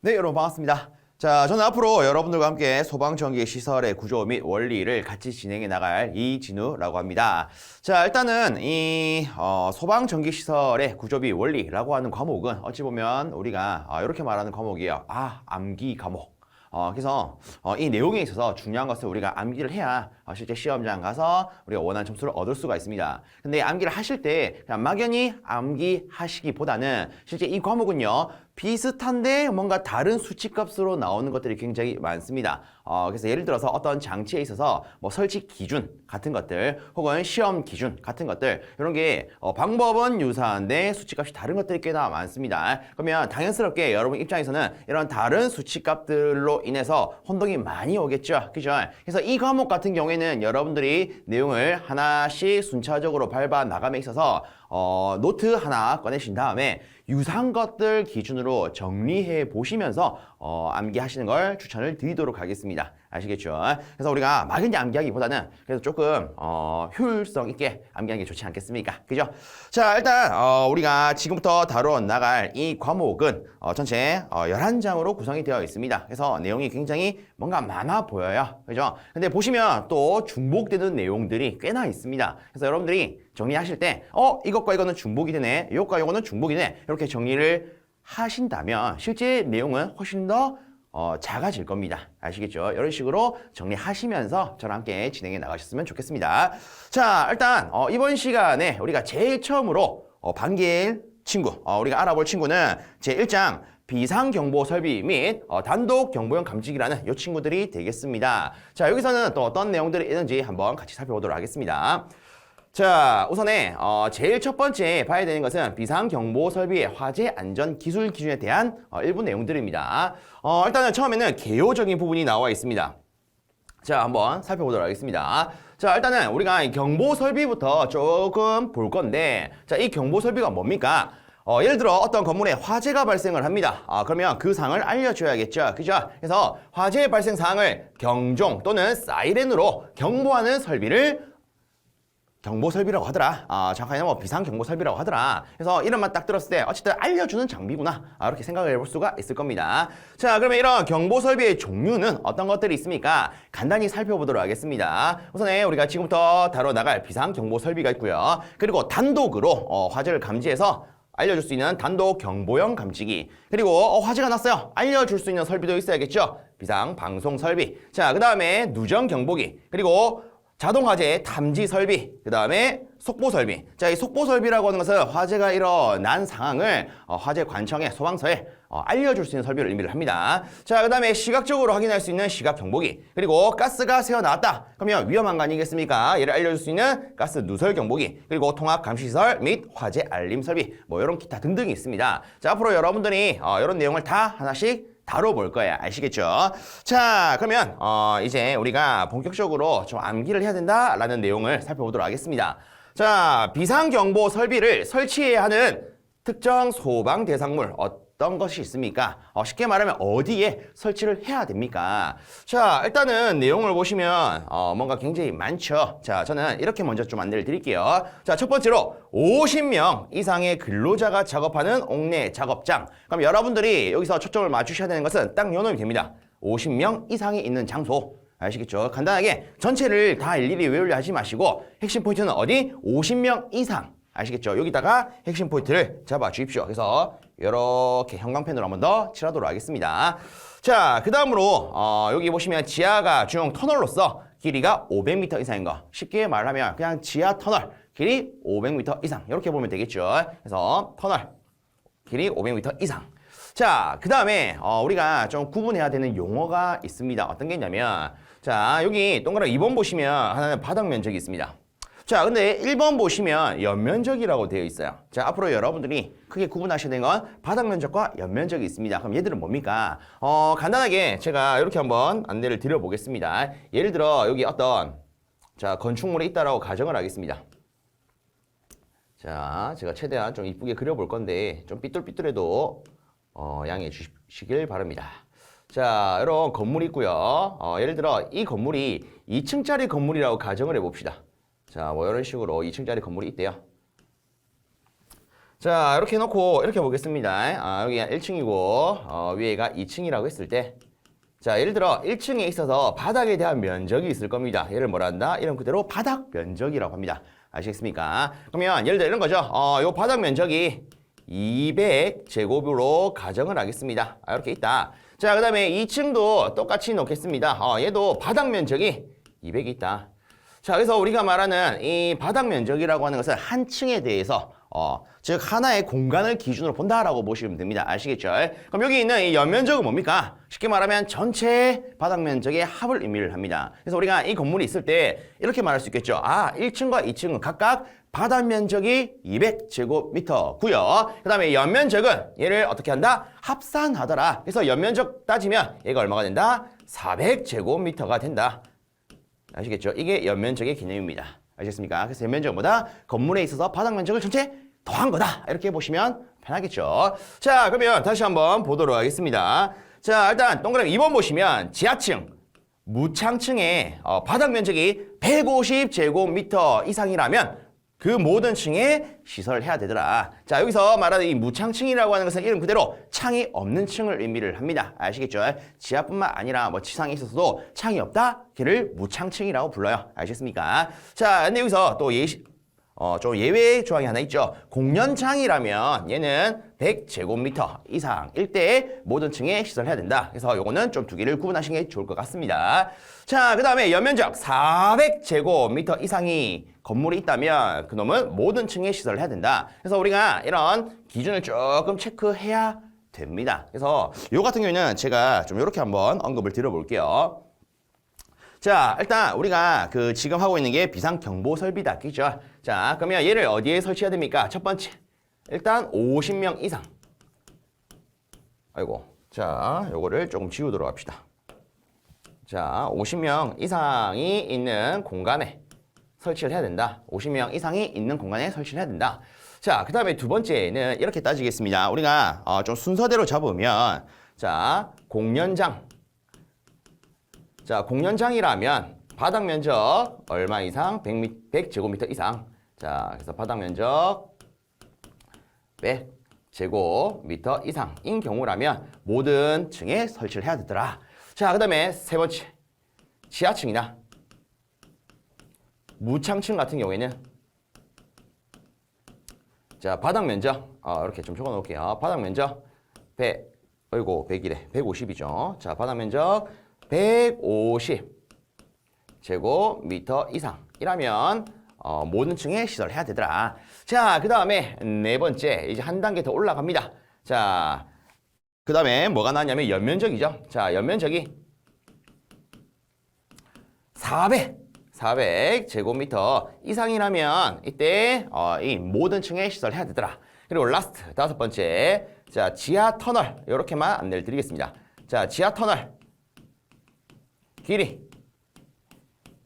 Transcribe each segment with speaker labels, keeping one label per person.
Speaker 1: 네, 여러분 반갑습니다. 자, 저는 앞으로 여러분들과 함께 소방전기 시설의 구조 및 원리를 같이 진행해 나갈 이진우라고 합니다. 자, 일단은 이 소방전기 시설의 구조 및 원리라고 하는 과목은 어찌 보면 우리가 이렇게 말하는 과목이에요. 암기 과목. 그래서 이 내용에 있어서 중요한 것은 우리가 암기를 해야 실제 시험장 가서 우리가 원하는 점수를 얻을 수가 있습니다. 근데 암기를 하실 때 그냥 막연히 암기하시기보다는 실제 이 과목은요, 비슷한데 뭔가 다른 수치값으로 나오는 것들이 굉장히 많습니다. 그래서 예를 들어서 어떤 장치에 있어서 뭐 설치 기준 같은 것들 혹은 시험 기준 같은 것들 이런 게 방법은 유사한데 수치값이 다른 것들이 꽤나 많습니다. 그러면 당연스럽게 여러분 입장에서는 이런 다른 수치값들로 인해서 혼동이 많이 오겠죠. 그죠? 그래서 이 과목 같은 경우에는 여러분들이 내용을 하나씩 순차적으로 밟아 나감에 있어서 노트 하나 꺼내신 다음에 유사한 것들 기준으로 정리해 보시면서 암기하시는 걸 추천을 드리도록 하겠습니다. 아시겠죠? 그래서 우리가 막연히 암기하기보다는 그래서 조금 효율성 있게 암기하는 게 좋지 않겠습니까? 그죠? 자, 일단 우리가 지금부터 다뤄 나갈 이 과목은 전체 11장으로 구성이 되어 있습니다. 그래서 내용이 굉장히 뭔가 많아 보여요. 그죠? 근데 보시면 또 중복되는 내용들이 꽤나 있습니다. 그래서 여러분들이 정리하실 때 이것과 이거는 중복이 되네, 이것과 이거는 중복이 되네, 이렇게 정리를 하신다면 실제 내용은 훨씬 더 작아질 겁니다. 아시겠죠? 이런 식으로 정리하시면서 저랑 함께 진행해 나가셨으면 좋겠습니다. 자, 일단 이번 시간에 우리가 제일 처음으로 반길 친구, 우리가 알아볼 친구는 제1장 비상경보 설비 및 단독 경보용 감지기라는 이 친구들이 되겠습니다. 자, 여기서는 또 어떤 내용들이 있는지 한번 같이 살펴보도록 하겠습니다. 자, 우선에 제일 첫 번째 봐야 되는 것은 비상경보 설비의 화재 안전 기술 기준에 대한 일부 내용들입니다. 일단은 처음에는 개요적인 부분이 나와 있습니다. 자, 한번 살펴보도록 하겠습니다. 자, 일단은 우리가 경보 설비부터 조금 볼 건데, 자, 이 경보 설비가 뭡니까? 예를 들어 어떤 건물에 화재가 발생을 합니다. 그러면 그 사항을 알려줘야겠죠. 그죠? 그래서 화재 발생 사항을 경종 또는 사이렌으로 경보하는 설비를 경보설비라고 하더라. 정확하게는 뭐 비상경보설비라고 하더라. 그래서 이름만 딱 들었을 때 어쨌든 알려주는 장비구나. 이렇게 생각을 해볼 수가 있을 겁니다. 자, 그러면 이런 경보설비의 종류는 어떤 것들이 있습니까? 간단히 살펴보도록 하겠습니다. 우선에 우리가 지금부터 다뤄나갈 비상경보설비가 있고요. 그리고 단독으로 화재를 감지해서 알려줄 수 있는 단독 경보용 감지기, 그리고 화재가 났어요, 알려줄 수 있는 설비도 있어야겠죠. 비상방송설비. 자, 그 다음에 누정경보기, 그리고 자동화재 탐지 설비, 그 다음에 속보 설비. 자, 이 속보 설비라고 하는 것은 화재가 일어난 상황을 화재 관청에, 소방서에 알려줄 수 있는 설비를 의미를 합니다. 자, 그 다음에 시각적으로 확인할 수 있는 시각 경보기, 그리고 가스가 새어나왔다 그러면 위험한 거 아니겠습니까? 얘를 알려줄 수 있는 가스 누설 경보기, 그리고 통합 감시시설 및 화재 알림 설비, 뭐 이런 기타 등등이 있습니다. 자, 앞으로 여러분들이 이런 내용을 다 하나씩 다뤄볼 거야. 아시겠죠? 자, 그러면 이제 우리가 본격적으로 좀 암기를 해야 된다라는 내용을 살펴보도록 하겠습니다. 자, 비상경보 설비를 설치해야 하는 특정 소방 대상물 어떤 것이 있습니까? 쉽게 말하면 어디에 설치를 해야 됩니까? 자, 일단은 내용을 보시면 뭔가 굉장히 많죠. 자, 저는 이렇게 먼저 좀 안내를 드릴게요. 자, 첫 번째로 50명 이상의 근로자가 작업하는 옥내 작업장. 그럼 여러분들이 여기서 초점을 맞추셔야 되는 것은 딱 요 놈이 됩니다. 50명 이상이 있는 장소. 아시겠죠? 간단하게 전체를 다 일일이 외우려 하지 마시고 핵심 포인트는 어디? 50명 이상. 아시겠죠? 여기다가 핵심 포인트를 잡아 주십시오. 그래서 이렇게 형광펜으로 한 번 더 칠하도록 하겠습니다. 자, 그 다음으로 여기 보시면 지하가 중 터널로서 길이가 500m 이상인 거. 쉽게 말하면 그냥 지하 터널 길이 500m 이상 이렇게 보면 되겠죠. 그래서 터널 길이 500m 이상. 자, 그 다음에 우리가 좀 구분해야 되는 용어가 있습니다. 어떤 게 있냐면, 자, 여기 동그라미 2번 보시면 하나는 바닥 면적이 있습니다. 자, 근데 1번 보시면 연면적이라고 되어 있어요. 자, 앞으로 여러분들이 크게 구분하셔야 되는 건 바닥 면적과 연면적이 있습니다. 그럼 얘들은 뭡니까? 간단하게 제가 이렇게 한번 안내를 드려보겠습니다. 예를 들어 여기 어떤 건축물이 있다라고 가정을 하겠습니다. 자, 제가 최대한 좀 이쁘게 그려볼 건데 좀 삐뚤삐뚤해도 양해해 주시길 바랍니다. 자, 이런 건물이 있고요. 예를 들어 이 건물이 2층짜리 건물이라고 가정을 해봅시다. 자, 뭐 이런 식으로 2층짜리 건물이 있대요. 자, 이렇게 해놓고 이렇게 보겠습니다. 여기가 1층이고 위에가 2층이라고 했을 때 자, 예를 들어 1층에 있어서 바닥에 대한 면적이 있을 겁니다. 얘를 뭐라 한다? 이름 그대로 바닥 면적이라고 합니다. 아시겠습니까? 그러면 예를 들어 이런 거죠. 요 바닥 면적이 200제곱으로 가정을 하겠습니다. 이렇게 있다. 자, 그 다음에 2층도 똑같이 놓겠습니다. 얘도 바닥 면적이 200이 있다. 자, 그래서 우리가 말하는 이 바닥 면적이라고 하는 것은 한 층에 대해서 즉 하나의 공간을 기준으로 본다라고 보시면 됩니다. 아시겠죠? 그럼 여기 있는 이 연면적은 뭡니까? 쉽게 말하면 전체 바닥 면적의 합을 의미를 합니다. 그래서 우리가 이 건물이 있을 때 이렇게 말할 수 있겠죠. 1층과 2층은 각각 바닥 면적이 200제곱미터고요. 그 다음에 연면적은 얘를 어떻게 한다? 합산하더라. 그래서 연면적 따지면 얘가 얼마가 된다? 400제곱미터가 된다. 아시겠죠? 이게 연면적의 개념입니다. 아시겠습니까? 그래서 연면적보다 건물에 있어서 바닥 면적을 전체 더한 거다. 이렇게 보시면 편하겠죠. 자, 그러면 다시 한번 보도록 하겠습니다. 자, 일단 동그라미 2번 보시면 지하층, 무창층의 바닥 면적이 150제곱미터 이상이라면 그 모든 층에 시설을 해야 되더라. 자, 여기서 말하는 이 무창층이라고 하는 것은 이름 그대로 창이 없는 층을 의미를 합니다. 아시겠죠? 지하뿐만 아니라 뭐 지상에 있어서도 창이 없다? 걔를 무창층이라고 불러요. 아시겠습니까? 자, 근데 여기서 또 좀 예외 조항이 하나 있죠. 공연장이라면 얘는 100제곱미터 이상일 때 모든 층에 시설해야 된다. 그래서 요거는 좀 두 개를 구분하시는 게 좋을 것 같습니다. 자, 그 다음에 연면적 400제곱미터 이상이 건물이 있다면 그놈은 모든 층에 시설해야 된다. 그래서 우리가 이런 기준을 조금 체크해야 됩니다. 그래서 요 같은 경우에는 제가 좀 이렇게 한번 언급을 드려볼게요. 자, 일단 우리가 지금 하고 있는 게 비상경보 설비다. 그죠? 자, 그러면 얘를 어디에 설치해야 됩니까? 첫 번째, 일단 50명 이상. 아이고, 자, 요거를 조금 지우도록 합시다. 자, 50명 이상이 있는 공간에 설치를 해야 된다. 50명 이상이 있는 공간에 설치를 해야 된다. 자, 그 다음에 두 번째는 이렇게 따지겠습니다. 우리가 좀 순서대로 잡으면, 자, 공연장. 자, 공연장이라면 바닥 면적 얼마 이상? 100제곱미터 이상. 자, 그래서 바닥 면적 100제곱미터 이상인 경우라면 모든 층에 설치를 해야 되더라. 자, 그 다음에 세 번째, 지하층이나 무창층 같은 경우에는 자, 바닥 면적 이렇게 좀 적어 놓을게요. 바닥 면적 100이래. 150이죠. 자, 바닥 면적 150제곱미터 이상이라면 모든 층에 시설해야 되더라. 자, 그 다음에 네 번째, 이제 한 단계 더 올라갑니다. 자, 그 다음에 뭐가 나왔냐면 연면적이죠. 자, 연면적이 400제곱미터 이상이라면 이때 이 모든 층에 시설해야 되더라. 그리고 라스트 다섯 번째, 자, 지하 터널 이렇게만 안내를 드리겠습니다. 자, 지하 터널 길이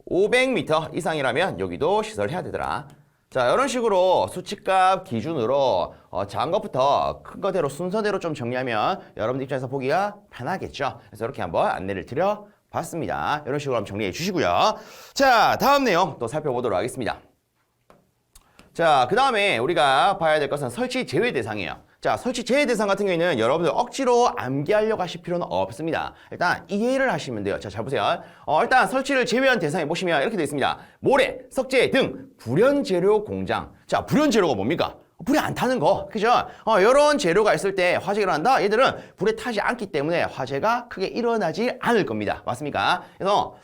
Speaker 1: 500m 이상이라면 여기도 시설해야 되더라. 자, 이런 식으로 수치값 기준으로 작은 것부터 큰 거대로 순서대로 좀 정리하면 여러분들 입장에서 보기가 편하겠죠. 그래서 이렇게 한번 안내를 드려봤습니다. 이런 식으로 한번 정리해 주시고요. 자, 다음 내용 또 살펴보도록 하겠습니다. 자, 그 다음에 우리가 봐야 될 것은 설치 제외 대상이에요. 자, 설치 제외 대상 같은 경우에는 여러분들 억지로 암기하려고 하실 필요는 없습니다. 일단 이해를 하시면 돼요. 자, 잘 보세요. 일단 설치를 제외한 대상에 보시면 이렇게 되어 있습니다. 모래, 석재 등 불연재료 공장. 자, 불연재료가 뭡니까? 불에 안 타는 거, 그죠? 이런 재료가 있을 때 화재가 일어난다? 얘들은 불에 타지 않기 때문에 화재가 크게 일어나지 않을 겁니다. 맞습니까? 그래서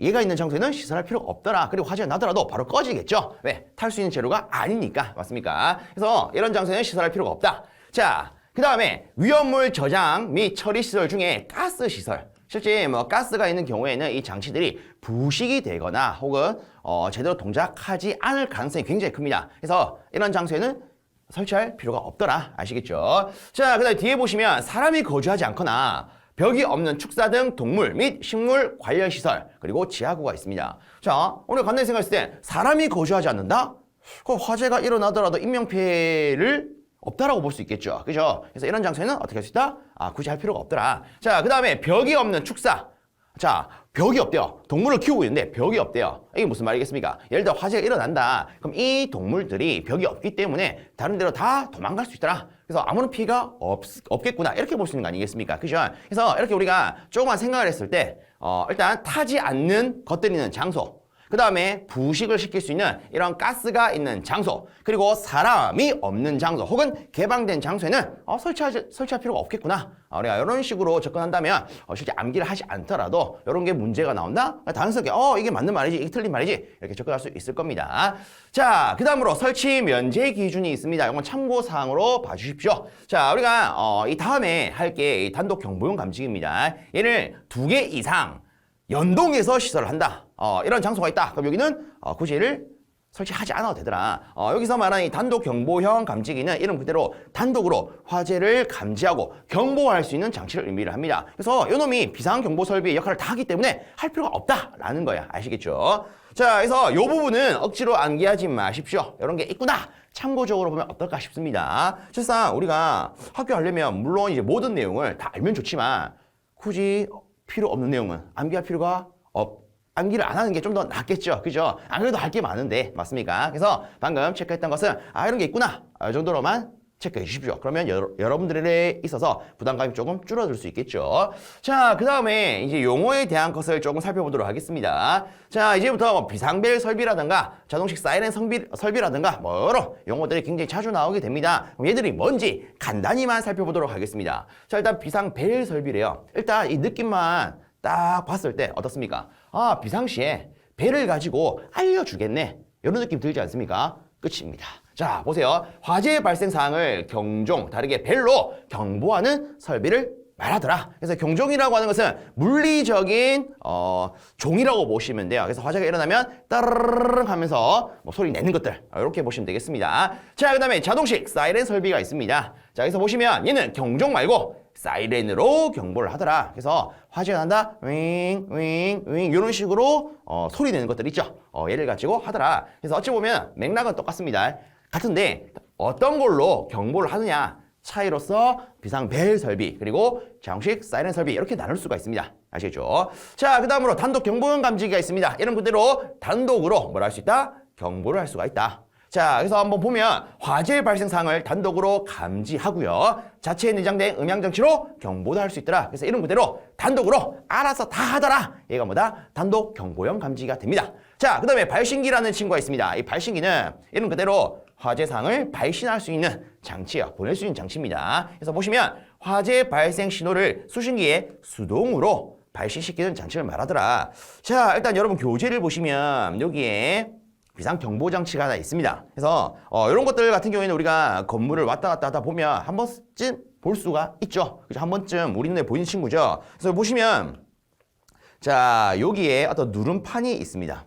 Speaker 1: 얘가 있는 장소에는 시설할 필요가 없더라. 그리고 화재가 나더라도 바로 꺼지겠죠. 왜? 탈 수 있는 재료가 아니니까. 맞습니까? 그래서 이런 장소에는 시설할 필요가 없다. 자, 그 다음에 위험물 저장 및 처리 시설 중에 가스 시설. 실제 뭐 가스가 있는 경우에는 이 장치들이 부식이 되거나 혹은 제대로 동작하지 않을 가능성이 굉장히 큽니다. 그래서 이런 장소에는 설치할 필요가 없더라. 아시겠죠? 자, 그 다음에 뒤에 보시면 사람이 거주하지 않거나 벽이 없는 축사 등 동물 및 식물 관련 시설, 그리고 지하구가 있습니다. 자, 우리가 간단히 생각했을 때 사람이 거주하지 않는다? 그럼 화재가 일어나더라도 인명피해를 없다라고 볼 수 있겠죠. 그죠? 그래서 이런 장소에는 어떻게 할 수 있다? 굳이 할 필요가 없더라. 자, 그 다음에 벽이 없는 축사. 자, 벽이 없대요. 동물을 키우고 있는데 벽이 없대요. 이게 무슨 말이겠습니까? 예를 들어 화재가 일어난다. 그럼 이 동물들이 벽이 없기 때문에 다른 데로 다 도망갈 수 있더라. 그래서 아무런 피해가 없겠구나. 이렇게 볼 수 있는 거 아니겠습니까? 그죠? 그래서 이렇게 우리가 조금만 생각을 했을 때 일단 타지 않는 것들이 있는 장소, 그 다음에 부식을 시킬 수 있는 이런 가스가 있는 장소, 그리고 사람이 없는 장소 혹은 개방된 장소에는 설치할 필요가 없겠구나. 우리가 이런 식으로 접근한다면 실제 암기를 하지 않더라도 이런 게 문제가 나온다? 당연스럽게 이게 맞는 말이지, 이게 틀린 말이지 이렇게 접근할 수 있을 겁니다. 자, 그 다음으로 설치 면제 기준이 있습니다. 이건 참고사항으로 봐주십시오. 자, 우리가 이 다음에 할 게 단독 경보용 감지기입니다. 얘를 2개 이상 연동해서 시설을 한다. 이런 장소가 있다. 그럼 여기는 굳이 얘를 설치하지 않아도 되더라. 여기서 말하는 이 단독 경보형 감지기는 이름 그대로 단독으로 화재를 감지하고 경보할 수 있는 장치를 의미를 합니다. 그래서 이놈이 비상경보 설비의 역할을 다 하기 때문에 할 필요가 없다라는 거야. 아시겠죠? 자, 그래서 이 부분은 억지로 암기하지 마십시오. 이런 게 있구나. 참고적으로 보면 어떨까 싶습니다. 실상 우리가 학교 하려면 물론 이제 모든 내용을 다 알면 좋지만 굳이 필요 없는 내용은 암기할 필요가 암기를 안 하는 게 좀 더 낫겠죠. 그죠? 안 그래도 할 게 많은데, 맞습니까? 그래서 방금 체크했던 것은, 이런 게 있구나. 이 정도로만 체크해 주십시오. 그러면 여러분들에 있어서 부담감이 조금 줄어들 수 있겠죠. 자, 그 다음에 이제 용어에 대한 것을 조금 살펴보도록 하겠습니다. 자, 이제부터 비상벨 설비라든가 자동식 사이렌 설비라든가 여러 용어들이 굉장히 자주 나오게 됩니다. 그럼 얘들이 뭔지 간단히만 살펴보도록 하겠습니다. 자, 일단 비상벨 설비래요. 일단 이 느낌만 딱 봤을 때 어떻습니까? 비상시에 벨을 가지고 알려주겠네. 이런 느낌 들지 않습니까? 끝입니다. 자, 보세요. 화재 발생 사항을 경종, 다르게 벨로 경보하는 설비를 말하더라. 그래서 경종이라고 하는 것은 물리적인 종이라고 보시면 돼요. 그래서 화재가 일어나면 따르르르 하면서 소리 내는 것들, 이렇게 보시면 되겠습니다. 자, 그 다음에 자동식 사이렌 설비가 있습니다. 자, 여기서 보시면 얘는 경종 말고 사이렌으로 경보를 하더라. 그래서 화재가 난다, 윙, 윙, 윙 이런 식으로 소리 내는 것들 있죠. 얘를 가지고 하더라. 그래서 어찌 보면 맥락은 똑같습니다. 같은데 어떤 걸로 경보를 하느냐 차이로서 비상벨 설비 그리고 자동식 사이렌 설비 이렇게 나눌 수가 있습니다. 아시겠죠? 자, 그 다음으로 단독 경보용 감지기가 있습니다. 이런 그대로 단독으로 뭘 할 수 있다? 경보를 할 수가 있다. 자, 그래서 한번 보면 화재 발생 사항을 단독으로 감지하고요. 자체에 내장된 음향장치로 경보도 할 수 있더라. 그래서 이런 그대로 단독으로 알아서 다 하더라. 얘가 뭐다? 단독 경보용 감지기가 됩니다. 자, 그 다음에 발신기라는 친구가 있습니다. 이 발신기는 이런 그대로 화재 사항을 발신할 수 있는 장치예요. 보낼 수 있는 장치입니다. 그래서 보시면 화재 발생 신호를 수신기에 수동으로 발신시키는 장치를 말하더라. 자, 일단 여러분 교재를 보시면 여기에 비상경보장치가 하나 있습니다. 그래서 이런 것들 같은 경우에는 우리가 건물을 왔다 갔다 하다 보면 한 번쯤 볼 수가 있죠. 그죠? 한 번쯤 우리 눈에 보이는 친구죠. 그래서 보시면 자, 여기에 어떤 누름판이 있습니다.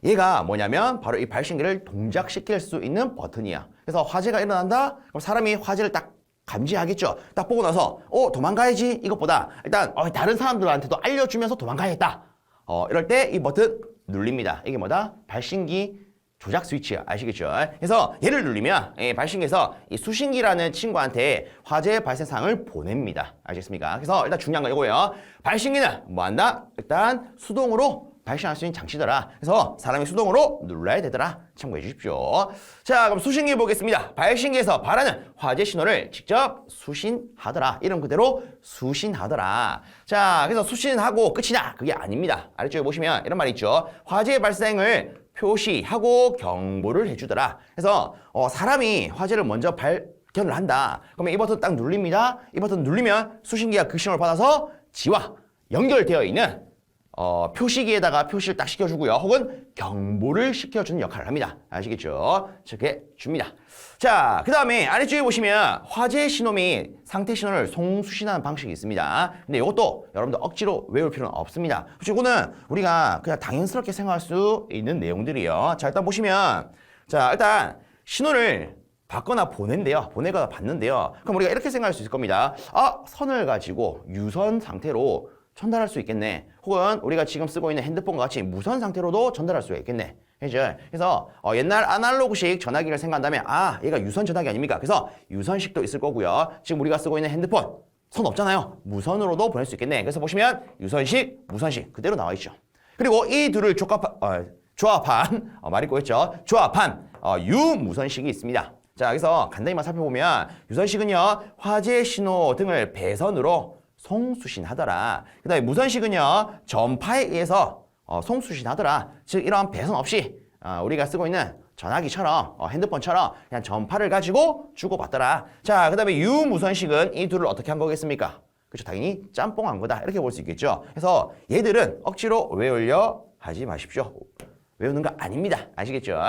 Speaker 1: 얘가 뭐냐면 바로 이 발신기를 동작시킬 수 있는 버튼이야. 그래서 화재가 일어난다? 그럼 사람이 화재를 딱 감지하겠죠. 딱 보고 나서 도망가야지 이것보다 일단 다른 사람들한테도 알려주면서 도망가야겠다. 이럴 때 이 버튼 눌립니다. 이게 뭐다? 발신기 조작 스위치야. 아시겠죠? 그래서 얘를 누르면 발신기에서 이 수신기라는 친구한테 화재 발생 사항을 보냅니다. 아시겠습니까? 그래서 일단 중요한 건 이거예요. 발신기는 뭐 한다? 일단 수동으로 발신할 수 있는 장치더라. 그래서 사람이 수동으로 눌러야 되더라. 참고해 주십시오. 자, 그럼 수신기 보겠습니다. 발신기에서 발하는 화재 신호를 직접 수신하더라. 이름 그대로 수신하더라. 자, 그래서 수신하고 끝이냐? 그게 아닙니다. 아래쪽에 보시면 이런 말이 있죠. 화재 발생을 표시하고 경보를 해주더라. 그래서 사람이 화재를 먼저 발견을 한다. 그러면 이 버튼 딱 눌립니다. 이 버튼 누르면 수신기가 그 신호를 받아서 지와 연결되어 있는 표시기에다가 표시를 딱 시켜주고요. 혹은 경보를 시켜주는 역할을 합니다. 아시겠죠? 이렇게 줍니다. 자, 그 다음에 아래쪽에 보시면 화재 신호 및 상태 신호를 송수신하는 방식이 있습니다. 근데 이것도 여러분들 억지로 외울 필요는 없습니다. 이거는 우리가 그냥 당연스럽게 생각할 수 있는 내용들이에요. 자, 일단 보시면 자, 일단 신호를 받거나 보낸대요. 보내거나 받는데요. 그럼 우리가 이렇게 생각할 수 있을 겁니다. 선을 가지고 유선 상태로 전달할 수 있겠네. 혹은 우리가 지금 쓰고 있는 핸드폰과 같이 무선 상태로도 전달할 수가 있겠네. 그죠? 그래서 옛날 아날로그식 전화기를 생각한다면 얘가 유선 전화기 아닙니까? 그래서 유선식도 있을 거고요. 지금 우리가 쓰고 있는 핸드폰 선 없잖아요. 무선으로도 보낼 수 있겠네. 그래서 보시면 유선식, 무선식 그대로 나와 있죠. 그리고 이 둘을 조합한 말이 꼬였죠. 조합한 유무선식이 있습니다. 자, 여기서 간단히만 살펴보면 유선식은요 화재 신호 등을 배선으로 송수신하더라. 그 다음에 무선식은요 전파에 의해서 송수신하더라. 즉 이러한 배선 없이 우리가 쓰고 있는 전화기처럼 핸드폰처럼 그냥 전파를 가지고 주고받더라. 자, 그 다음에 유무선식은 이 둘을 어떻게 한 거겠습니까? 그렇죠. 당연히 짬뽕한 거다. 이렇게 볼 수 있겠죠. 그래서 얘들은 억지로 외우려 하지 마십시오. 외우는 거 아닙니다. 아시겠죠?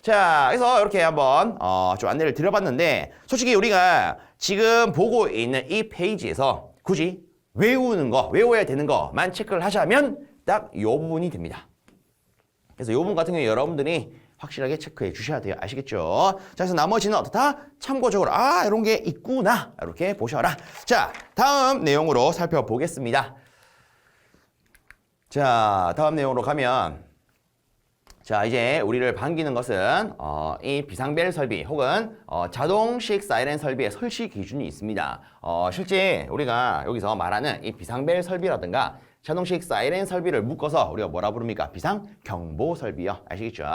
Speaker 1: 자, 그래서 이렇게 한번 좀 안내를 드려봤는데 솔직히 우리가 지금 보고 있는 이 페이지에서 굳이 외우는 거, 외워야 되는 거만 체크를 하자면 딱 이 부분이 됩니다. 그래서 이 부분 같은 경우에 여러분들이 확실하게 체크해 주셔야 돼요. 아시겠죠? 자, 그래서 나머지는 어떻다? 참고적으로 이런 게 있구나. 이렇게 보셔라. 자, 다음 내용으로 살펴보겠습니다. 자, 다음 내용으로 가면 자, 이제 우리를 반기는 것은 이 비상벨 설비 혹은 자동식 사이렌 설비의 설치 기준이 있습니다. 실제 우리가 여기서 말하는 이 비상벨 설비라든가 자동식 사이렌 설비를 묶어서 우리가 뭐라 부릅니까? 비상 경보 설비요. 아시겠죠?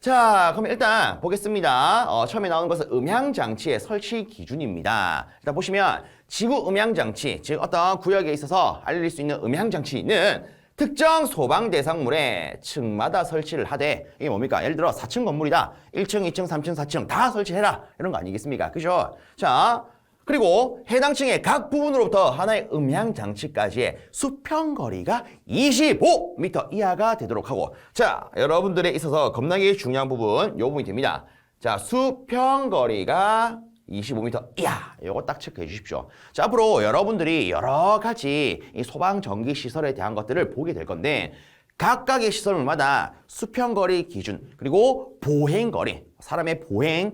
Speaker 1: 자, 그럼 일단 보겠습니다. 처음에 나오는 것은 음향장치의 설치 기준입니다. 일단 보시면 지구 음향장치, 즉 어떤 구역에 있어서 알릴 수 있는 음향장치는 특정 소방 대상물에 층마다 설치를 하되 이게 뭡니까? 예를 들어 4층 건물이다. 1층, 2층, 3층, 4층 다 설치해라. 이런 거 아니겠습니까? 그죠? 자, 그리고 해당 층의 각 부분으로부터 하나의 음향장치까지의 수평거리가 25m 이하가 되도록 하고 자, 여러분들에 있어서 겁나게 중요한 부분 이 부분이 됩니다. 자, 수평거리가 25m 이하 이거 딱 체크해 주십시오. 자, 앞으로 여러분들이 여러 가지 이 소방전기 시설에 대한 것들을 보게 될 건데 각각의 시설물마다 수평거리 기준 그리고 보행거리 사람의 보행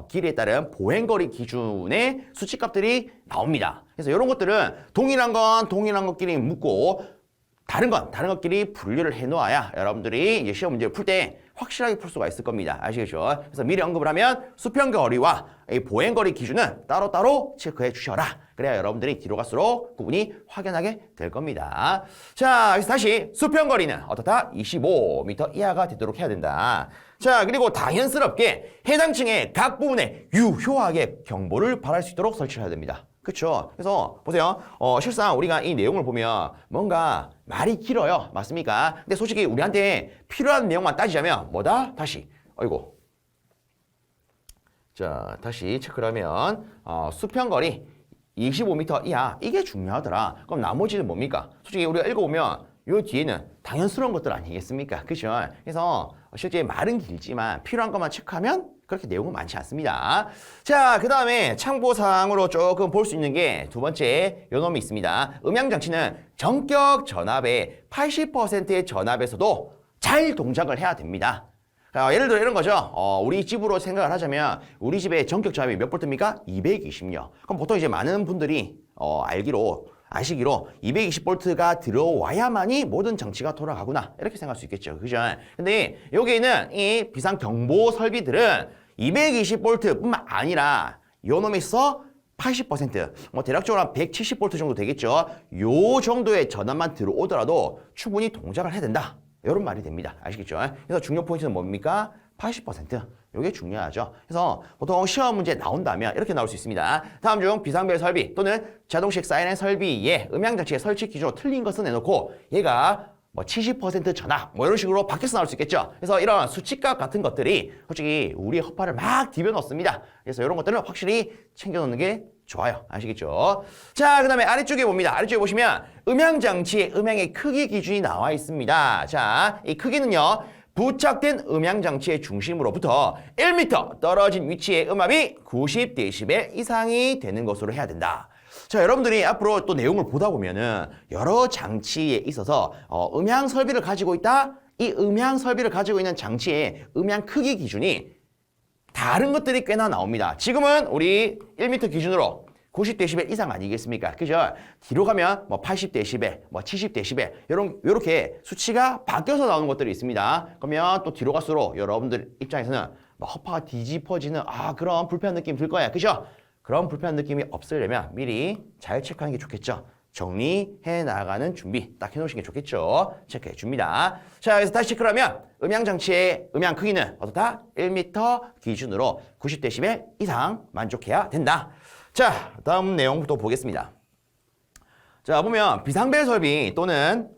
Speaker 1: 길에 따른 보행거리 기준의 수치값들이 나옵니다. 그래서 이런 것들은 동일한 건 동일한 것끼리 묶고 다른 건 다른 것끼리 분류를 해놓아야 여러분들이 이제 시험 문제를 풀 때 확실하게 풀 수가 있을 겁니다. 아시겠죠? 그래서 미리 언급을 하면 수평거리와 이 보행거리 기준은 따로따로 체크해 주셔라. 그래야 여러분들이 뒤로 갈수록 구분이 확연하게 될 겁니다. 자, 그래서 다시 수평거리는 어떻다? 25m 이하가 되도록 해야 된다. 자, 그리고 당연스럽게 해당 층의 각 부분에 유효하게 경보를 발할 수 있도록 설치를 해야 됩니다. 그렇죠? 그래서 보세요. 실상 우리가 이 내용을 보면 뭔가 말이 길어요. 맞습니까? 근데 솔직히 우리한테 필요한 내용만 따지자면 뭐다? 다시. 어이고. 자, 다시 체크를 하면 수평거리 25m 이하 이게 중요하더라. 그럼 나머지는 뭡니까? 솔직히 우리가 읽어보면 요 뒤에는 당연스러운 것들 아니겠습니까? 그렇죠? 그래서 실제 말은 길지만 필요한 것만 체크하면 그렇게 내용은 많지 않습니다. 자, 그 다음에 참고사항으로 조금 볼 수 있는 게 두 번째 요 놈이 있습니다. 음향장치는 전격 전압의 80%의 전압에서도 잘 동작을 해야 됩니다. 예를 들어 이런 거죠. 우리 집으로 생각을 하자면 우리 집의 전격 전압이 몇 볼트입니까? 220요. 그럼 보통 이제 많은 분들이 아시기로 220볼트가 들어와야만이 모든 장치가 돌아가구나 이렇게 생각할 수 있겠죠. 그죠? 근데 여기에는 이 비상 경보 설비들은 220볼트뿐만 아니라 요 놈이 있어 80% 대략적으로 한 170볼트 정도 되겠죠. 요 정도의 전압만 들어오더라도 충분히 동작을 해야 된다. 이런 말이 됩니다. 아시겠죠? 그래서 중요 포인트는 뭡니까? 80%. 이게 중요하죠. 그래서 보통 시험 문제 나온다면 이렇게 나올 수 있습니다. 다음 중 비상벨 설비 또는 자동식 사이렌 설비의 음향장치의 설치 기준으로 틀린 것은 내놓고 얘가 70% 전압 이런 식으로 바뀌어서 나올 수 있겠죠. 그래서 이런 수치값 같은 것들이 솔직히 우리의 허파를 막 디벼 넣습니다. 그래서 이런 것들은 확실히 챙겨 놓는 게 좋아요. 아시겠죠? 자, 그 다음에 아래쪽에 봅니다. 아래쪽에 보시면 음향장치의 음향의 크기 기준이 나와 있습니다. 자, 이 크기는요. 부착된 음향장치의 중심으로부터 1m 떨어진 위치의 음압이 90dB 이상이 되는 것으로 해야 된다. 자, 여러분들이 앞으로 또 내용을 보다 보면은 여러 장치에 있어서 음향 설비를 가지고 있다. 이 음향 설비를 가지고 있는 장치의 음향 크기 기준이 다른 것들이 꽤나 나옵니다. 지금은 우리 1m 기준으로 90dB 이상 아니겠습니까? 그죠? 뒤로 가면 80dB, 70dB 요렇게 수치가 바뀌어서 나오는 것들이 있습니다. 그러면 또 뒤로 갈수록 여러분들 입장에서는 허파가 뒤집어지는 그런 불편한 느낌 들 거예요. 그죠? 그런 불편한 느낌이 없으려면 미리 잘 체크하는 게 좋겠죠. 정리해 나가는 준비 딱 해놓으시는 게 좋겠죠. 체크해 줍니다. 자, 그래서 다시 체크를 하면 음향장치의 음향 크기는 어떻다? 1m 기준으로 90dB 이상 만족해야 된다. 자, 다음 내용부터 보겠습니다. 자, 보면 비상벨 설비 또는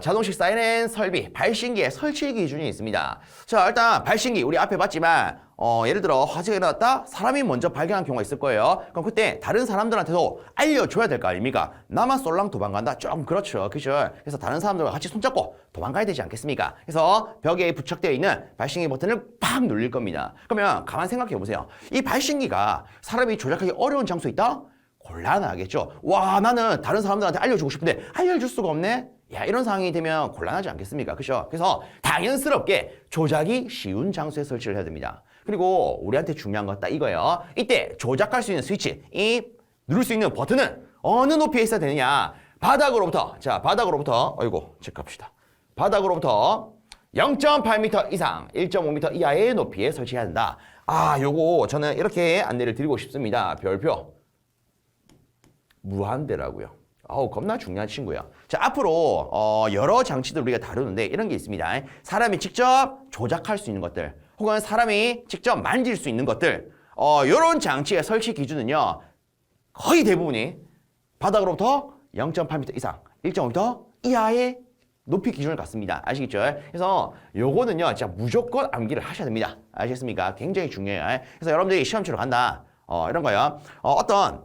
Speaker 1: 자동식 사이렌 설비, 발신기의 설치 기준이 있습니다. 자, 일단 발신기 우리 앞에 봤지만 예를 들어 화재가 일어났다? 사람이 먼저 발견한 경우가 있을 거예요. 그럼 그때 다른 사람들한테도 알려줘야 될 거 아닙니까? 나만 쏠랑 도망간다? 좀 그렇죠. 그죠? 그래서 다른 사람들과 같이 손잡고 도망가야 되지 않겠습니까? 그래서 벽에 부착되어 있는 발신기 버튼을 팍 눌릴 겁니다. 그러면 가만 생각해 보세요. 이 발신기가 사람이 조작하기 어려운 장소에 있다? 곤란하겠죠. 와, 나는 다른 사람들한테 알려주고 싶은데 알려줄 수가 없네? 야, 이런 상황이 되면 곤란하지 않겠습니까? 그죠? 그래서 당연스럽게 조작이 쉬운 장소에 설치를 해야 됩니다. 그리고 우리한테 중요한 건 딱 이거예요. 이때 조작할 수 있는 스위치, 이 누를 수 있는 버튼은 어느 높이에 있어야 되느냐? 바닥으로부터, 자, 바닥으로부터, 어이구, 체크합시다. 바닥으로부터 0.8m 이상, 1.5m 이하의 높이에 설치해야 된다. 아, 요거 저는 이렇게 안내를 드리고 싶습니다. 별표. 무한대라고요. 어우, 겁나 중요한 친구야. 자, 앞으로 여러 장치들 우리가 다루는데 이런 게 있습니다. 사람이 직접 조작할 수 있는 것들 혹은 사람이 직접 만질 수 있는 것들 이런 장치의 설치 기준은요 거의 대부분이 바닥으로부터 0.8m 이상 1.5m 이하의 높이 기준을 갖습니다. 아시겠죠? 그래서 요거는요 진짜 무조건 암기를 하셔야 됩니다. 아시겠습니까? 굉장히 중요해요. 그래서 여러분들이 시험 치러 간다 이런 거요. 어떤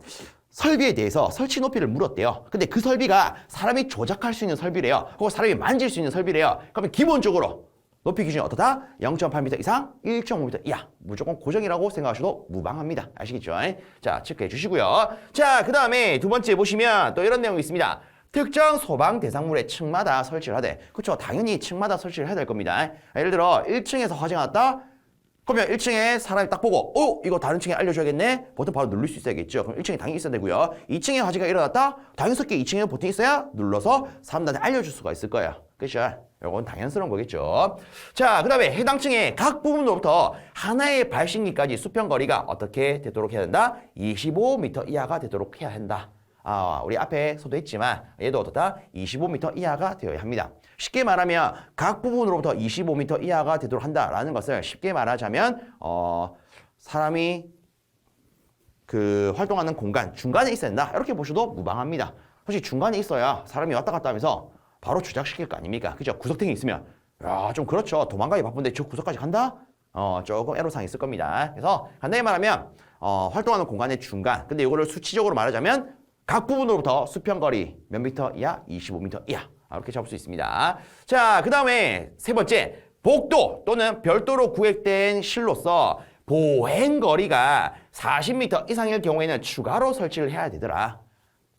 Speaker 1: 설비에 대해서 설치 높이를 물었대요. 근데 그 설비가 사람이 조작할 수 있는 설비래요. 혹은 사람이 만질 수 있는 설비래요. 그러면 기본적으로 높이 기준이 어떠다? 0.8m 이상, 1.5m 이하. 무조건 고정이라고 생각하셔도 무방합니다. 아시겠죠? 자, 체크해 주시고요. 자, 그 다음에 두 번째 보시면 또 이런 내용이 있습니다. 특정 소방 대상물의 층마다 설치를 하되, 그렇죠? 당연히 층마다 설치를 해야 될 겁니다. 예를 들어 1층에서 화재가 났다? 그러면 1층에 사람이 딱 보고 이거 다른 층에 알려줘야겠네? 버튼 바로 누를 수 있어야겠죠. 그럼 1층에 당연히 있어야 되고요. 2층에 화재가 일어났다? 당연스럽게 2층에 버튼이 있어야 눌러서 사람들한테 알려줄 수가 있을 거예요. 그렇죠? 이건 당연스러운 거겠죠. 자, 그 다음에 해당 층의 각 부분으로부터 하나의 발신기까지 수평거리가 어떻게 되도록 해야 된다? 25m 이하가 되도록 해야 한다. 우리 앞에서도 했지만 얘도 어떻다? 25m 이하가 되어야 합니다. 쉽게 말하면 각 부분으로부터 25m 이하가 되도록 한다라는 것을 쉽게 말하자면 사람이 그 활동하는 공간 중간에 있어야 된다. 이렇게 보셔도 무방합니다. 솔직히 중간에 있어야 사람이 왔다 갔다 하면서 바로 조작시킬 거 아닙니까? 그죠? 구석탱이 있으면 야, 좀 그렇죠. 도망가기 바쁜데 저 구석까지 간다? 조금 애로사항이 있을 겁니다. 그래서 간단히 말하면 활동하는 공간의 중간. 근데 이거를 수치적으로 말하자면 각 부분으로부터 수평거리 몇 미터 이하? 25m 이하. 이렇게 잡을 수 있습니다. 자, 그 다음에 세 번째, 복도 또는 별도로 구획된 실로서 보행거리가 40m 이상일 경우에는 추가로 설치를 해야 되더라.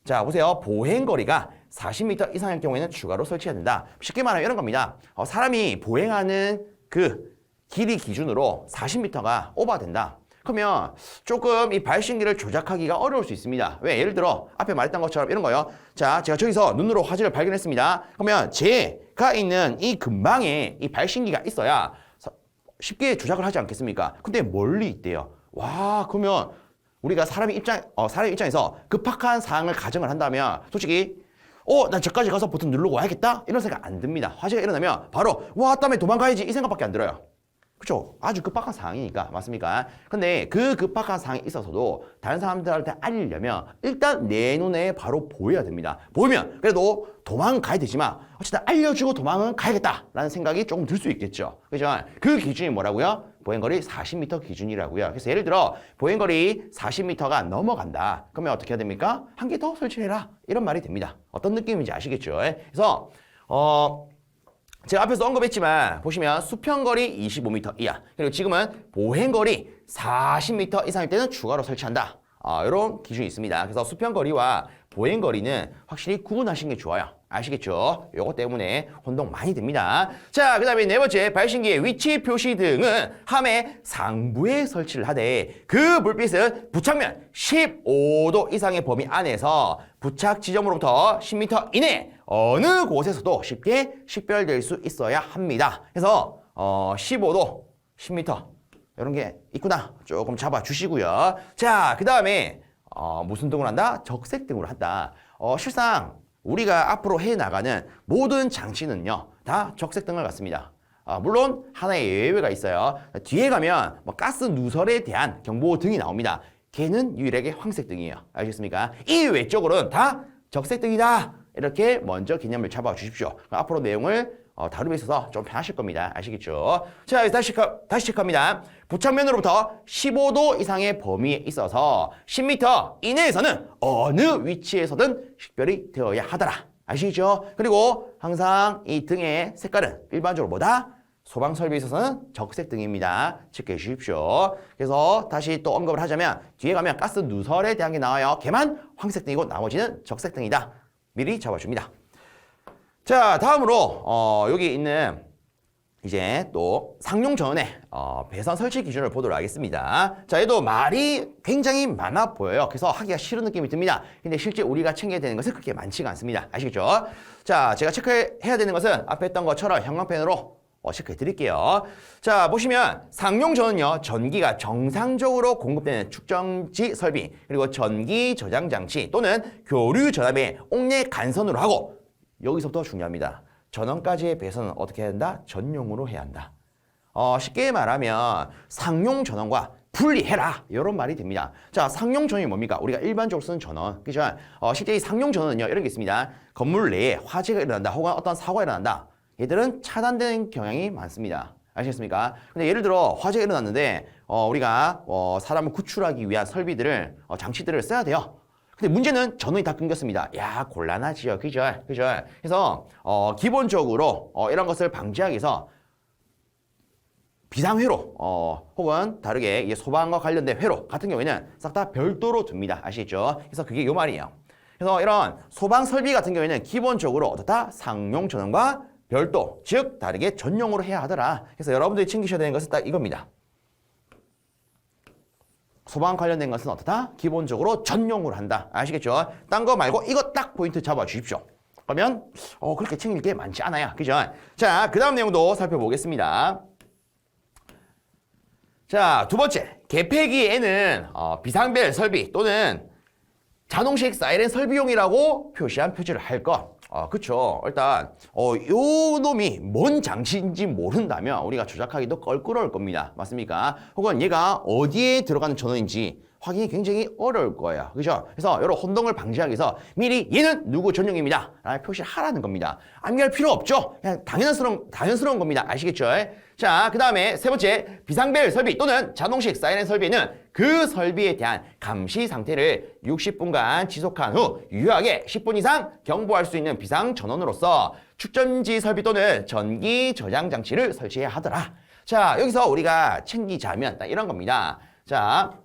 Speaker 1: 자, 보세요. 보행거리가 40m 이상일 경우에는 추가로 설치해야 된다. 쉽게 말하면 이런 겁니다. 사람이 보행하는 그 길이 기준으로 40m가 오버된다. 그러면 조금 이 발신기를 조작하기가 어려울 수 있습니다. 왜? 예를 들어 앞에 말했던 것처럼 이런 거요. 자, 제가 저기서 눈으로 화재를 발견했습니다. 그러면 제가 있는 이 근방에 이 발신기가 있어야 쉽게 조작을 하지 않겠습니까? 근데 멀리 있대요. 와, 그러면 우리가 사람의 입장에서 급박한 사항을 가정을 한다면 솔직히 난 저까지 가서 버튼 누르고 와야겠다? 이런 생각 안 듭니다. 화재가 일어나면 바로 와, 땀에 도망가야지 이 생각밖에 안 들어요. 그렇죠? 아주 급박한 상황이니까 맞습니까? 근데 그 급박한 상황이 있어서도 다른 사람들한테 알리려면 일단 내 눈에 바로 보여야 됩니다. 보이면 그래도 도망가야 되지만 어쨌든 알려주고 도망은 가야겠다라는 생각이 조금 들 수 있겠죠. 그죠? 그 기준이 뭐라고요? 보행거리 40m 기준이라고요. 그래서 예를 들어 보행거리 40m가 넘어간다. 그러면 어떻게 해야 됩니까? 한 개 더 설치해라. 이런 말이 됩니다. 어떤 느낌인지 아시겠죠? 그래서 제가 앞에서 언급했지만 보시면 수평거리 25m 이하 그리고 지금은 보행거리 40m 이상일 때는 추가로 설치한다. 이런 기준이 있습니다. 그래서 수평거리와 보행거리는 확실히 구분하시는 게 좋아요. 아시겠죠? 요거 때문에 혼동 많이 됩니다. 자, 그 다음에 네 번째, 발신기의 위치 표시 등은 함의 상부에 설치를 하되 그 불빛은 부착면 15도 이상의 범위 안에서 부착 지점으로부터 10m 이내 어느 곳에서도 쉽게 식별될 수 있어야 합니다. 그래서 15도, 10m 이런 게 있구나. 조금 잡아주시고요. 자, 그 다음에 무슨 등으로 한다? 적색 등으로 한다. 실상 우리가 앞으로 해나가는 모든 장치는요. 다 적색 등을 갖습니다. 물론 하나의 예외가 있어요. 뒤에 가면 뭐 가스 누설에 대한 경보 등이 나옵니다. 걔는 유일하게 황색 등이에요. 아시겠습니까? 이 외적으로는 다 적색 등이다. 이렇게 먼저 개념을 잡아주십시오. 앞으로 내용을 다룸에 있어서 좀 편하실 겁니다. 아시겠죠? 자, 다시 체크합니다. 부착면으로부터 15도 이상의 범위에 있어서 10m 이내에서는 어느 위치에서든 식별이 되어야 하더라. 아시죠? 그리고 항상 이 등의 색깔은 일반적으로 뭐다? 소방 설비에 있어서는 적색 등입니다. 체크해 주십시오. 그래서 다시 또 언급을 하자면 뒤에 가면 가스 누설에 대한 게 나와요. 걔만 황색 등이고 나머지는 적색 등이다. 미리 잡아줍니다. 자, 다음으로 여기 있는 이제 또 상용 전원의 배선 설치 기준을 보도록 하겠습니다. 자, 얘도 말이 굉장히 많아 보여요. 그래서 하기가 싫은 느낌이 듭니다. 근데 실제 우리가 챙겨야 되는 것은 그렇게 많지가 않습니다. 아시겠죠? 자, 제가 체크해야 되는 것은 앞에 했던 것처럼 형광펜으로 체크해 드릴게요. 자, 보시면 상용 전원은요, 전기가 정상적으로 공급되는 축전지 설비, 그리고 전기 저장 장치 또는 교류 전압의 옥내 간선으로 하고, 여기서부터 중요합니다. 전원까지의 배선은 어떻게 해야 한다? 전용으로 해야 한다. 쉽게 말하면 상용 전원과 분리해라, 이런 말이 됩니다. 자, 상용 전원이 뭡니까? 우리가 일반적으로 쓰는 전원, 그죠? 실제 이 상용 전원은요, 이런 게 있습니다. 건물 내에 화재가 일어난다, 혹은 어떤 사고가 일어난다. 얘들은 차단되는 경향이 많습니다. 아시겠습니까? 근데 예를 들어 화재가 일어났는데 우리가 사람을 구출하기 위한 설비들을 장치들을 써야 돼요. 근데 문제는 전원이 다 끊겼습니다. 야, 곤란하지요. 그죠? 그래서 기본적으로 이런 것을 방지하기 위해서 비상회로 혹은 다르게 이제 소방과 관련된 회로 같은 경우에는 싹 다 별도로 둡니다. 아시겠죠? 그래서 그게 요 말이에요. 그래서 이런 소방 설비 같은 경우에는 기본적으로 어떻다? 상용 전원과 별도, 즉 다르게 전용으로 해야 하더라. 그래서 여러분들이 챙기셔야 되는 것은 딱 이겁니다. 소방 관련된 것은 어떻다? 기본적으로 전용으로 한다. 아시겠죠? 딴 거 말고 이거 딱 포인트 잡아 주십시오. 그러면 그렇게 챙길 게 많지 않아요. 그죠? 자, 그 다음 내용도 살펴보겠습니다. 자, 두 번째, 개폐기에는 비상벨 설비 또는 자동식 사이렌 설비용이라고 표시한 표지를 할 것. 그쵸. 일단, 요 놈이 뭔 장치인지 모른다면 우리가 조작하기도 껄끄러울 겁니다. 맞습니까? 혹은 얘가 어디에 들어가는 전원인지 확인이 굉장히 어려울 거예요. 그죠? 그래서 여러 혼동을 방지하기 위해서 미리 얘는 누구 전용입니다. 라는 표시를 하라는 겁니다. 암기할 필요 없죠? 그냥 당연스러운 겁니다. 아시겠죠? 자, 그 다음에 세 번째, 비상벨 설비 또는 자동식 사이렌 설비는 그 설비에 대한 감시 상태를 60분간 지속한 후 유효하게 10분 이상 경보할 수 있는 비상 전원으로서 축전지 설비 또는 전기 저장 장치를 설치해야 하더라. 자, 여기서 우리가 챙기자면 이런 겁니다. 자,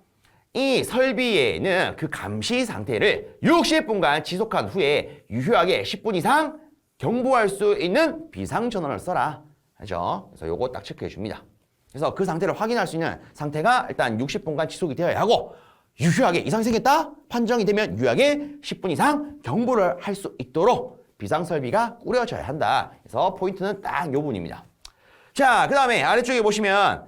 Speaker 1: 이 설비에는 그 감시 상태를 60분간 지속한 후에 유효하게 10분 이상 경보할 수 있는 비상 전원을 써라. 그죠? 그래서 요거 딱 체크해 줍니다. 그래서 그 상태를 확인할 수 있는 상태가 일단 60분간 지속이 되어야 하고, 유효하게 이상이 생겼다? 판정이 되면 유효하게 10분 이상 경보를 할 수 있도록 비상 설비가 꾸려져야 한다. 그래서 포인트는 딱 요 부분입니다. 자, 그 다음에 아래쪽에 보시면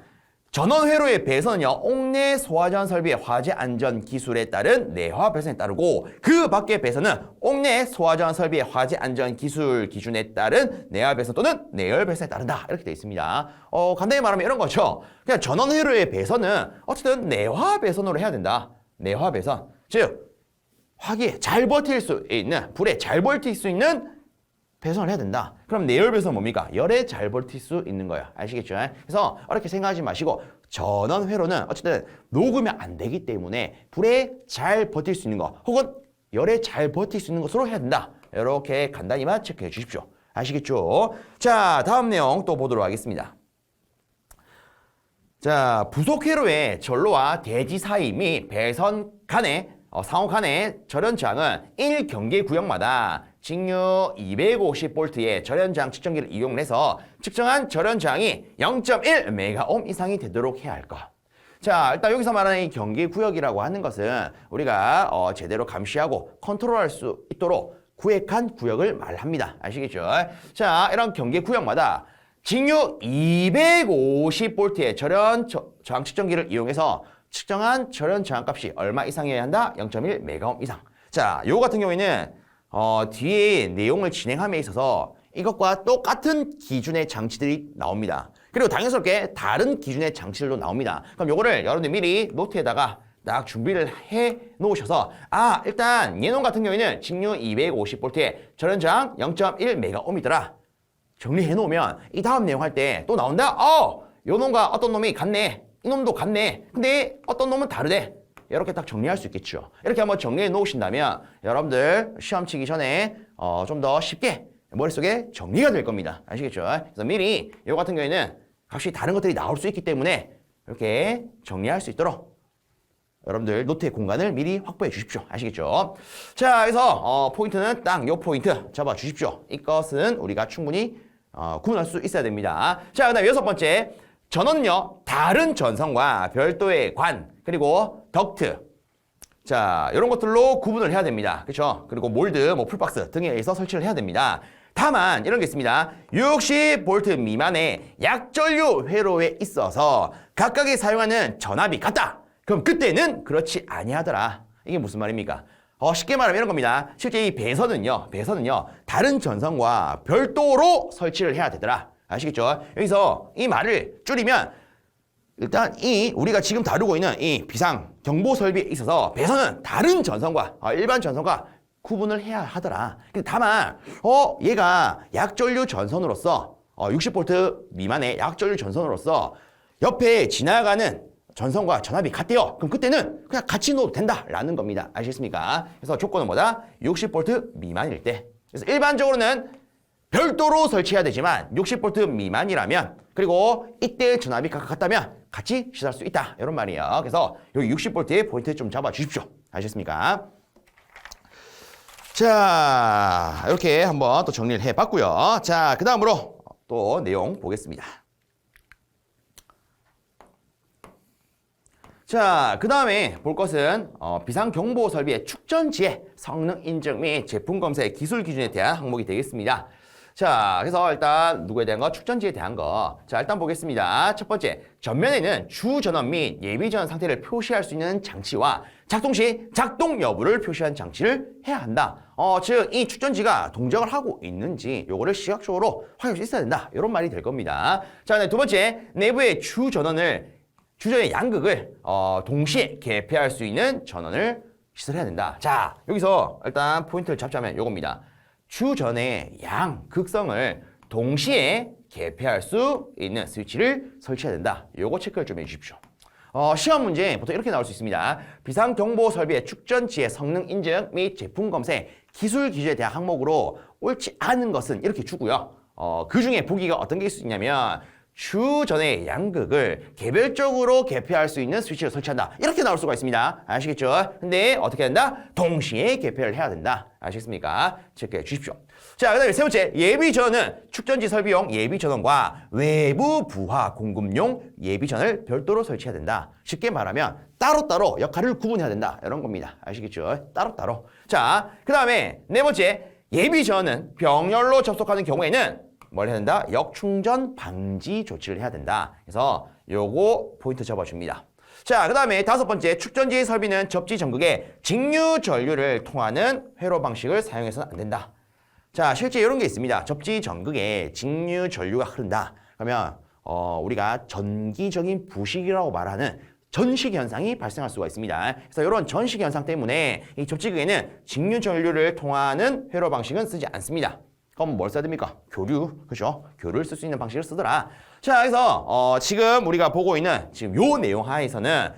Speaker 1: 전원 회로의 배선은요, 옥내 소화전 설비의 화재 안전 기술에 따른 내화 배선에 따르고, 그 밖의 배선은 옥내 소화전 설비의 화재 안전 기술 기준에 따른 내화 배선 또는 내열 배선에 따른다. 이렇게 되어 있습니다. 간단히 말하면 이런 거죠. 그냥 전원 회로의 배선은 어쨌든 내화 배선으로 해야 된다. 내화 배선. 즉, 화기에 잘 버틸 수 있는, 불에 잘 버틸 수 있는 배선을 해야 된다. 그럼 내열 배선 뭡니까? 열에 잘 버틸 수 있는 거예요. 아시겠죠? 그래서 어렵게 생각하지 마시고 전원 회로는 어쨌든 녹으면 안 되기 때문에 불에 잘 버틸 수 있는 거 혹은 열에 잘 버틸 수 있는 것으로 해야 된다. 이렇게 간단히만 체크해 주십시오. 아시겠죠? 자, 다음 내용 또 보도록 하겠습니다. 자, 부속 회로의 전로와 대지 사이 및 배선 간의 상호 간의 절연장은 1경계 구역마다 직류 250V의 절연장 측정기를 이용해서 측정한 절연장이 0.1메가옴 이상이 되도록 해야 할 것. 자, 일단 여기서 말하는 이 경계 구역이라고 하는 것은 우리가 제대로 감시하고 컨트롤할 수 있도록 구획한 구역을 말합니다. 아시겠죠? 자, 이런 경계 구역마다 직류 250V의 절연 저항 측정기를 이용해서 측정한 절연 저항값이 얼마 이상이어야 한다? 0.1메가옴 이상. 자, 요 같은 경우에는 뒤에 내용을 진행함에 있어서 이것과 똑같은 기준의 장치들이 나옵니다. 그리고 당연스럽게 다른 기준의 장치들도 나옵니다. 그럼 요거를 여러분들 미리 노트에다가 딱 준비를 해 놓으셔서 일단 얘놈 같은 경우에는 직류 250V에 절연 저항 0.1메가옴이더라. 정리해 놓으면 이 다음 내용 할 때 또 나온다? 요 놈과 어떤 놈이 같네. 이 놈도 같네. 근데 어떤 놈은 다르대. 이렇게 딱 정리할 수 있겠죠. 이렇게 한번 정리해 놓으신다면 여러분들 시험 치기 전에 좀 더 쉽게 머릿속에 정리가 될 겁니다. 아시겠죠? 그래서 미리 요 같은 경우에는 값이 다른 것들이 나올 수 있기 때문에 이렇게 정리할 수 있도록 여러분들 노트의 공간을 미리 확보해 주십시오. 아시겠죠? 자, 그래서 포인트는 딱 요 포인트 잡아 주십시오. 이것은 우리가 충분히 구분할 수 있어야 됩니다. 자, 그다음에 6번째. 전원은요, 다른 전선과 별도의 관, 그리고 덕트. 자, 이런 것들로 구분을 해야 됩니다. 그렇죠? 그리고 몰드, 풀박스 등에 의해서 설치를 해야 됩니다. 다만 이런 게 있습니다. 60V 미만의 약전류 회로에 있어서 각각이 사용하는 전압이 같다. 그럼 그때는 그렇지 아니하더라. 이게 무슨 말입니까? 쉽게 말하면 이런 겁니다. 실제 이 배선은요, 다른 전선과 별도로 설치를 해야 되더라. 아시겠죠? 여기서 이 말을 줄이면 일단 우리가 지금 다루고 있는 이 비상 경보 설비에 있어서 배선은 다른 전선과 일반 전선과 구분을 해야 하더라. 근데 다만 얘가 약전류 전선으로서 60V 미만의 약전류 전선으로서 옆에 지나가는 전선과 전압이 같대요. 그럼 그때는 그냥 같이 넣어도 된다라는 겁니다. 아시겠습니까? 그래서 조건은 뭐다? 60V 미만일 때. 그래서 일반적으로는 별도로 설치해야 되지만 60V 미만이라면 그리고 이때 전압이 같다면 같이 시도할 수 있다. 이런 말이에요. 그래서 여기 60V의 포인트 좀 잡아 주십시오. 아셨습니까? 자, 이렇게 한번 또 정리를 해봤고요. 자, 그 다음으로 또 내용 보겠습니다. 자, 그 다음에 볼 것은 비상경보 설비의 축전지의 성능 인증 및 제품 검사의 기술 기준에 대한 항목이 되겠습니다. 자, 그래서 일단 누구에 대한 거? 축전지에 대한 거. 자, 일단 보겠습니다. 첫 번째, 전면에는 주전원 및 예비전원 상태를 표시할 수 있는 장치와 작동 시 작동 여부를 표시한 장치를 해야 한다. 즉, 이 축전지가 동작을 하고 있는지 요거를 시각적으로 확인할 수 있어야 된다. 이런 말이 될 겁니다. 자, 두 번째, 내부의 주전의 양극을 동시에 개폐할 수 있는 전원을 시설해야 된다. 자, 여기서 일단 포인트를 잡자면 요겁니다. 주전의 양극성을 동시에 개폐할 수 있는 스위치를 설치해야 된다. 요거 체크를 좀 해주십시오. 시험 문제 보통 이렇게 나올 수 있습니다. 비상경보 설비의 축전지의 성능 인증 및 제품 검사의 기술 기준에 대한 항목으로 옳지 않은 것은 이렇게 주고요. 그 중에 보기가 어떤 게 있을 수 있냐면 주전의 양극을 개별적으로 개폐할 수 있는 스위치를 설치한다. 이렇게 나올 수가 있습니다. 아시겠죠? 근데 어떻게 한다? 동시에 개폐를 해야 된다. 아시겠습니까? 체크해 주십시오. 자, 그 다음에 세 번째, 예비전원은 축전지 설비용 예비전원과 외부 부하 공급용 예비전을 별도로 설치해야 된다. 쉽게 말하면 따로따로 역할을 구분해야 된다. 이런 겁니다. 아시겠죠? 따로따로. 자, 그 다음에 네 번째, 예비전원은 병렬로 접속하는 경우에는 뭘 해야 된다? 역충전 방지 조치를 해야 된다. 그래서 요거 포인트 잡아줍니다. 자, 그 다음에 다섯 번째, 축전지 설비는 접지 전극에 직류 전류를 통하는 회로 방식을 사용해서는 안 된다. 자, 실제 이런 게 있습니다. 접지 전극에 직류 전류가 흐른다. 그러면 우리가 전기적인 부식이라고 말하는 전식 현상이 발생할 수가 있습니다. 그래서 이런 전식 현상 때문에 이 접지극에는 직류 전류를 통하는 회로 방식은 쓰지 않습니다. 그럼 뭘 써야 됩니까? 교류, 그죠? 교류를 쓸 수 있는 방식을 쓰더라. 자, 그래서 지금 우리가 보고 있는 지금 요 내용 하에서는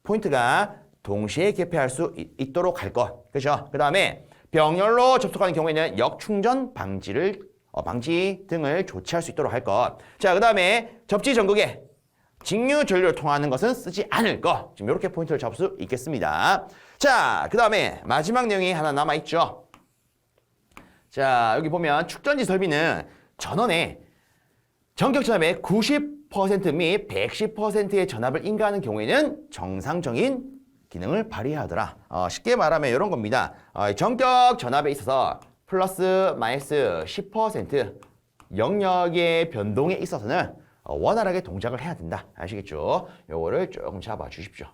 Speaker 1: 포인트가 동시에 개폐할 수 있도록 할 것, 그죠? 그 다음에 병렬로 접속하는 경우에는 역충전 방지 등을 조치할 수 있도록 할 것. 자, 그 다음에 접지 전극에 직류 전류를 통하는 것은 쓰지 않을 것. 지금 이렇게 포인트를 잡을 수 있겠습니다. 자, 그 다음에 마지막 내용이 하나 남아있죠. 자, 여기 보면 축전지 설비는 전원의 전격 전압의 90% 및 110%의 전압을 인가하는 경우에는 정상적인 기능을 발휘하더라. 쉽게 말하면 이런 겁니다. 전격 전압에 있어서 플러스 마이너스 10% 영역의 변동에 있어서는 원활하게 동작을 해야 된다. 아시겠죠? 요거를 조금 잡아 주십시오.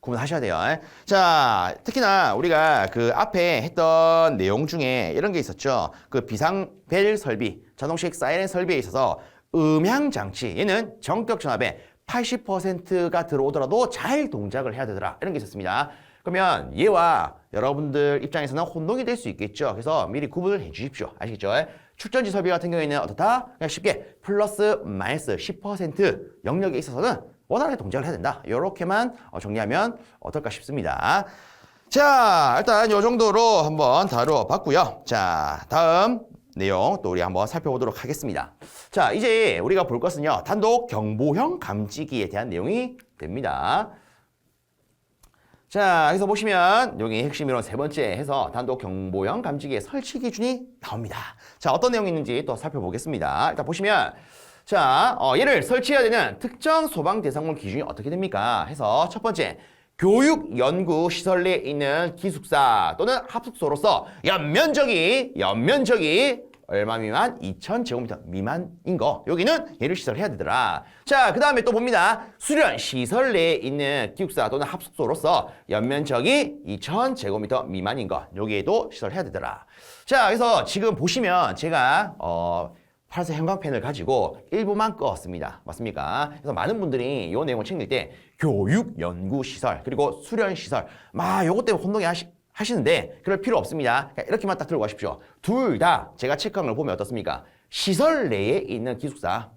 Speaker 1: 구분하셔야 돼요. 자, 특히나 우리가 그 앞에 했던 내용 중에 이런 게 있었죠. 그 비상벨 설비, 자동식 사이렌 설비에 있어서 음향 장치, 얘는 전격 전압에 80%가 들어오더라도 잘 동작을 해야 되더라. 이런 게 있었습니다. 그러면 얘와 여러분들 입장에서는 혼동이 될 수 있겠죠. 그래서 미리 구분을 해 주십시오. 아시겠죠? 축전지 설비 같은 경우에는 어떻다? 그냥 쉽게 플러스 마이너스 10% 영역에 있어서는 원활하게 동작을 해야 된다. 이렇게만 정리하면 어떨까 싶습니다. 자, 일단 이 정도로 한번 다뤄봤고요. 자, 다음 내용 또 우리 한번 살펴보도록 하겠습니다. 자, 이제 우리가 볼 것은요. 단독 경보형 감지기에 대한 내용이 됩니다. 자, 여기서 보시면 여기 핵심 이론 세 번째 해서 단독 경보형 감지기의 설치 기준이 나옵니다. 자, 어떤 내용이 있는지 또 살펴보겠습니다. 일단 보시면 자, 얘를 설치해야 되는 특정 소방 대상물 기준이 어떻게 됩니까? 해서 첫 번째, 교육 연구 시설 내에 있는 기숙사 또는 합숙소로서 연면적이 얼마 미만? 2000제곱미터 미만인 거. 여기는 얘를 시설해야 되더라. 자, 그 다음에 또 봅니다. 수련 시설 내에 있는 기숙사 또는 합숙소로서 연면적이 2000제곱미터 미만인 거. 여기에도 시설해야 되더라. 자, 그래서 지금 보시면 제가 파란색 형광펜을 가지고 일부만 껐습니다. 맞습니까? 그래서 많은 분들이 이 내용을 챙길 때 교육, 연구, 시설, 그리고 수련, 시설 요것 때문에 혼동이 하시는데 그럴 필요 없습니다. 이렇게만 딱 들고 가십시오. 둘 다 제가 체크한 걸 보면 어떻습니까? 시설 내에 있는 기숙사,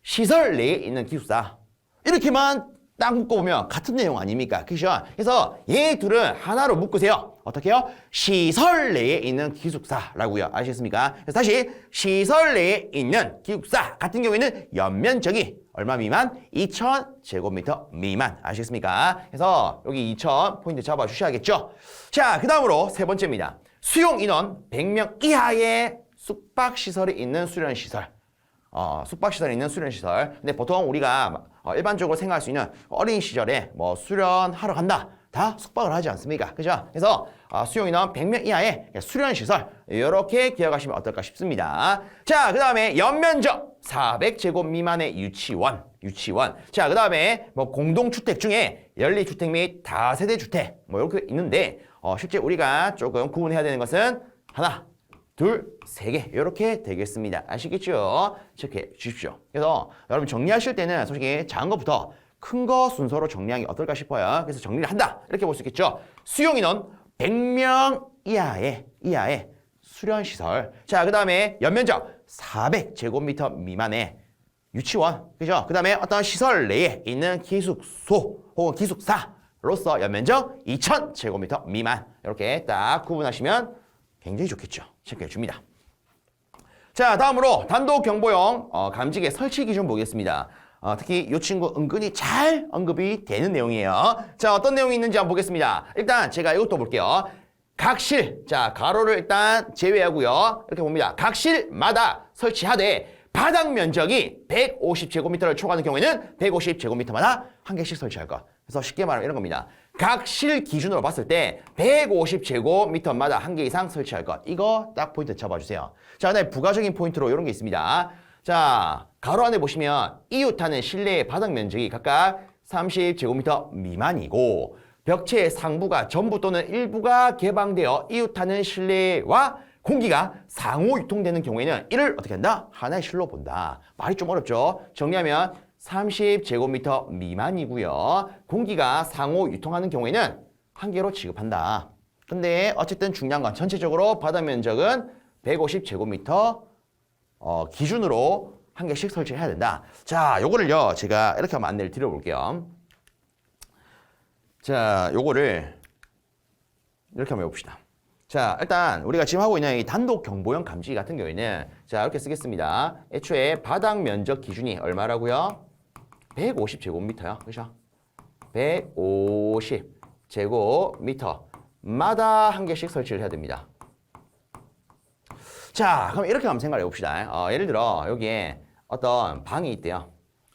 Speaker 1: 시설 내에 있는 기숙사 이렇게만 딱 묶어보면 같은 내용 아닙니까? 그죠? 그래서 얘 둘은 하나로 묶으세요. 어떻게 해요? 시설 내에 있는 기숙사라고요. 아시겠습니까? 그래서 다시 시설 내에 있는 기숙사 같은 경우에는 연면적이 얼마 미만? 2000제곱미터 미만. 아시겠습니까? 그래서 여기 2000 포인트 잡아주셔야겠죠? 자, 그 다음으로 세 번째입니다. 수용 인원 100명 이하의 숙박시설이 있는 수련시설. 숙박시설에 있는 수련시설. 근데 보통 우리가 일반적으로 생각할 수 있는 어린 시절에 뭐 수련하러 간다. 다 숙박을 하지 않습니까? 그죠? 그래서 수용인원 100명 이하의 수련시설 이렇게 기억하시면 어떨까 싶습니다. 자, 그 다음에 연면적 400제곱 미만의 유치원. 자, 그 다음에 뭐 공동주택 중에 연립주택 및 다세대주택 뭐 이렇게 있는데 실제 우리가 조금 구분해야 되는 것은 하나, 둘, 세 개 이렇게 되겠습니다. 아시겠죠? 체크해 주십시오. 그래서 여러분 정리하실 때는 솔직히 작은 것부터 큰 거 순서로 정리하는 게 어떨까 싶어요. 그래서 정리를 한다. 이렇게 볼 수 있겠죠? 수용인원 100명 이하의 수련시설. 자, 그 다음에 연면적 400제곱미터 미만의 유치원. 그죠? 그 다음에 어떤 시설 내에 있는 기숙소 혹은 기숙사로서 연면적 2000제곱미터 미만. 이렇게 딱 구분하시면 굉장히 좋겠죠. 체크해 줍니다. 자, 다음으로 단독 경보용 감지기 설치 기준 보겠습니다. 특히 이 친구 은근히 잘 언급이 되는 내용이에요. 자, 어떤 내용이 있는지 한번 보겠습니다. 일단 제가 이것도 볼게요. 각실, 자, 가로를 일단 제외하고요. 이렇게 봅니다. 각실마다 설치하되 바닥 면적이 150제곱미터를 초과하는 경우에는 150제곱미터마다 한 개씩 설치할 것. 그래서 쉽게 말하면 이런 겁니다. 각실 기준으로 봤을 때 150제곱미터마다 한 개 이상 설치할 것. 이거 딱 포인트 잡아주세요. 자, 그다음에 부가적인 포인트로 이런 게 있습니다. 자, 가로 안에 보시면 이웃하는 실내의 바닥 면적이 각각 30제곱미터 미만이고 벽체의 상부가 전부 또는 일부가 개방되어 이웃하는 실내와 공기가 상호 유통되는 경우에는 이를 어떻게 한다? 하나의 실로 본다. 말이 좀 어렵죠? 정리하면 30제곱미터 미만이고요. 공기가 상호 유통하는 경우에는 한 개로 취급한다. 근데 어쨌든 중요한 건 전체적으로 바닥 면적은 150제곱미터 기준으로 한 개씩 설치해야 된다. 자, 요거를요. 제가 이렇게 한번 안내를 드려볼게요. 자, 요거를 이렇게 한번 해봅시다. 자, 일단 우리가 지금 하고 있는 이 단독 경보형 감지기 같은 경우에는 자, 이렇게 쓰겠습니다. 애초에 바닥 면적 기준이 얼마라고요? 150제곱미터요. 그죠? 150제곱미터마다 한 개씩 설치를 해야 됩니다. 자, 그럼 이렇게 한번 생각해 봅시다. 예를 들어 여기에 어떤 방이 있대요.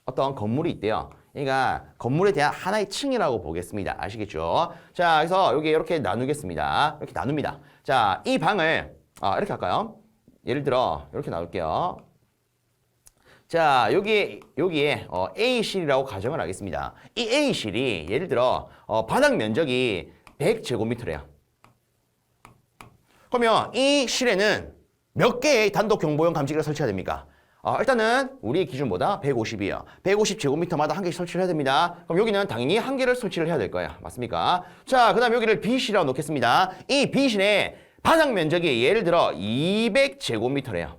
Speaker 1: 어떤 건물이 있대요. 그러니까 건물에 대한 하나의 층이라고 보겠습니다. 아시겠죠? 자, 그래서 여기 이렇게 나누겠습니다. 이렇게 나눕니다. 자, 이 방을 이렇게 할까요? 예를 들어 이렇게 나올게요. 자, 여기에 A실이라고 가정을 하겠습니다. 이 A실이 예를 들어 바닥 면적이 100제곱미터래요. 그러면 이 실에는 몇 개의 단독 경보용 감지기를 설치해야 됩니까? 일단은 우리의 기준보다 150이에요. 150제곱미터마다 한 개씩 설치를 해야 됩니다. 그럼 여기는 당연히 한 개를 설치를 해야 될 거예요. 맞습니까? 자, 그 다음 여기를 B실이라고 놓겠습니다. 이 B실의 바닥 면적이 예를 들어 200제곱미터래요.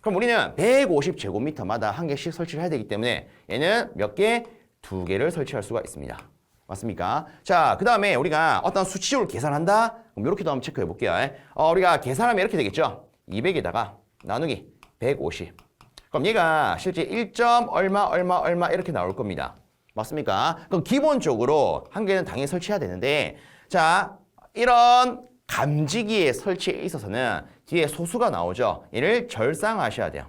Speaker 1: 그럼 우리는 150제곱미터마다 한 개씩 설치를 해야 되기 때문에 얘는 몇 개? 2개를 설치할 수가 있습니다. 맞습니까? 자, 그 다음에 우리가 어떤 수치를 계산한다? 그럼 이렇게도 한번 체크해 볼게요. 우리가 계산하면 이렇게 되겠죠? 200에다가 나누기 150. 그럼 얘가 실제 1. 얼마 이렇게 나올 겁니다. 맞습니까? 그럼 기본적으로 한 개는 당연히 설치해야 되는데, 자, 이런 감지기의 설치에 있어서는 뒤에 소수가 나오죠. 얘를 절상하셔야 돼요.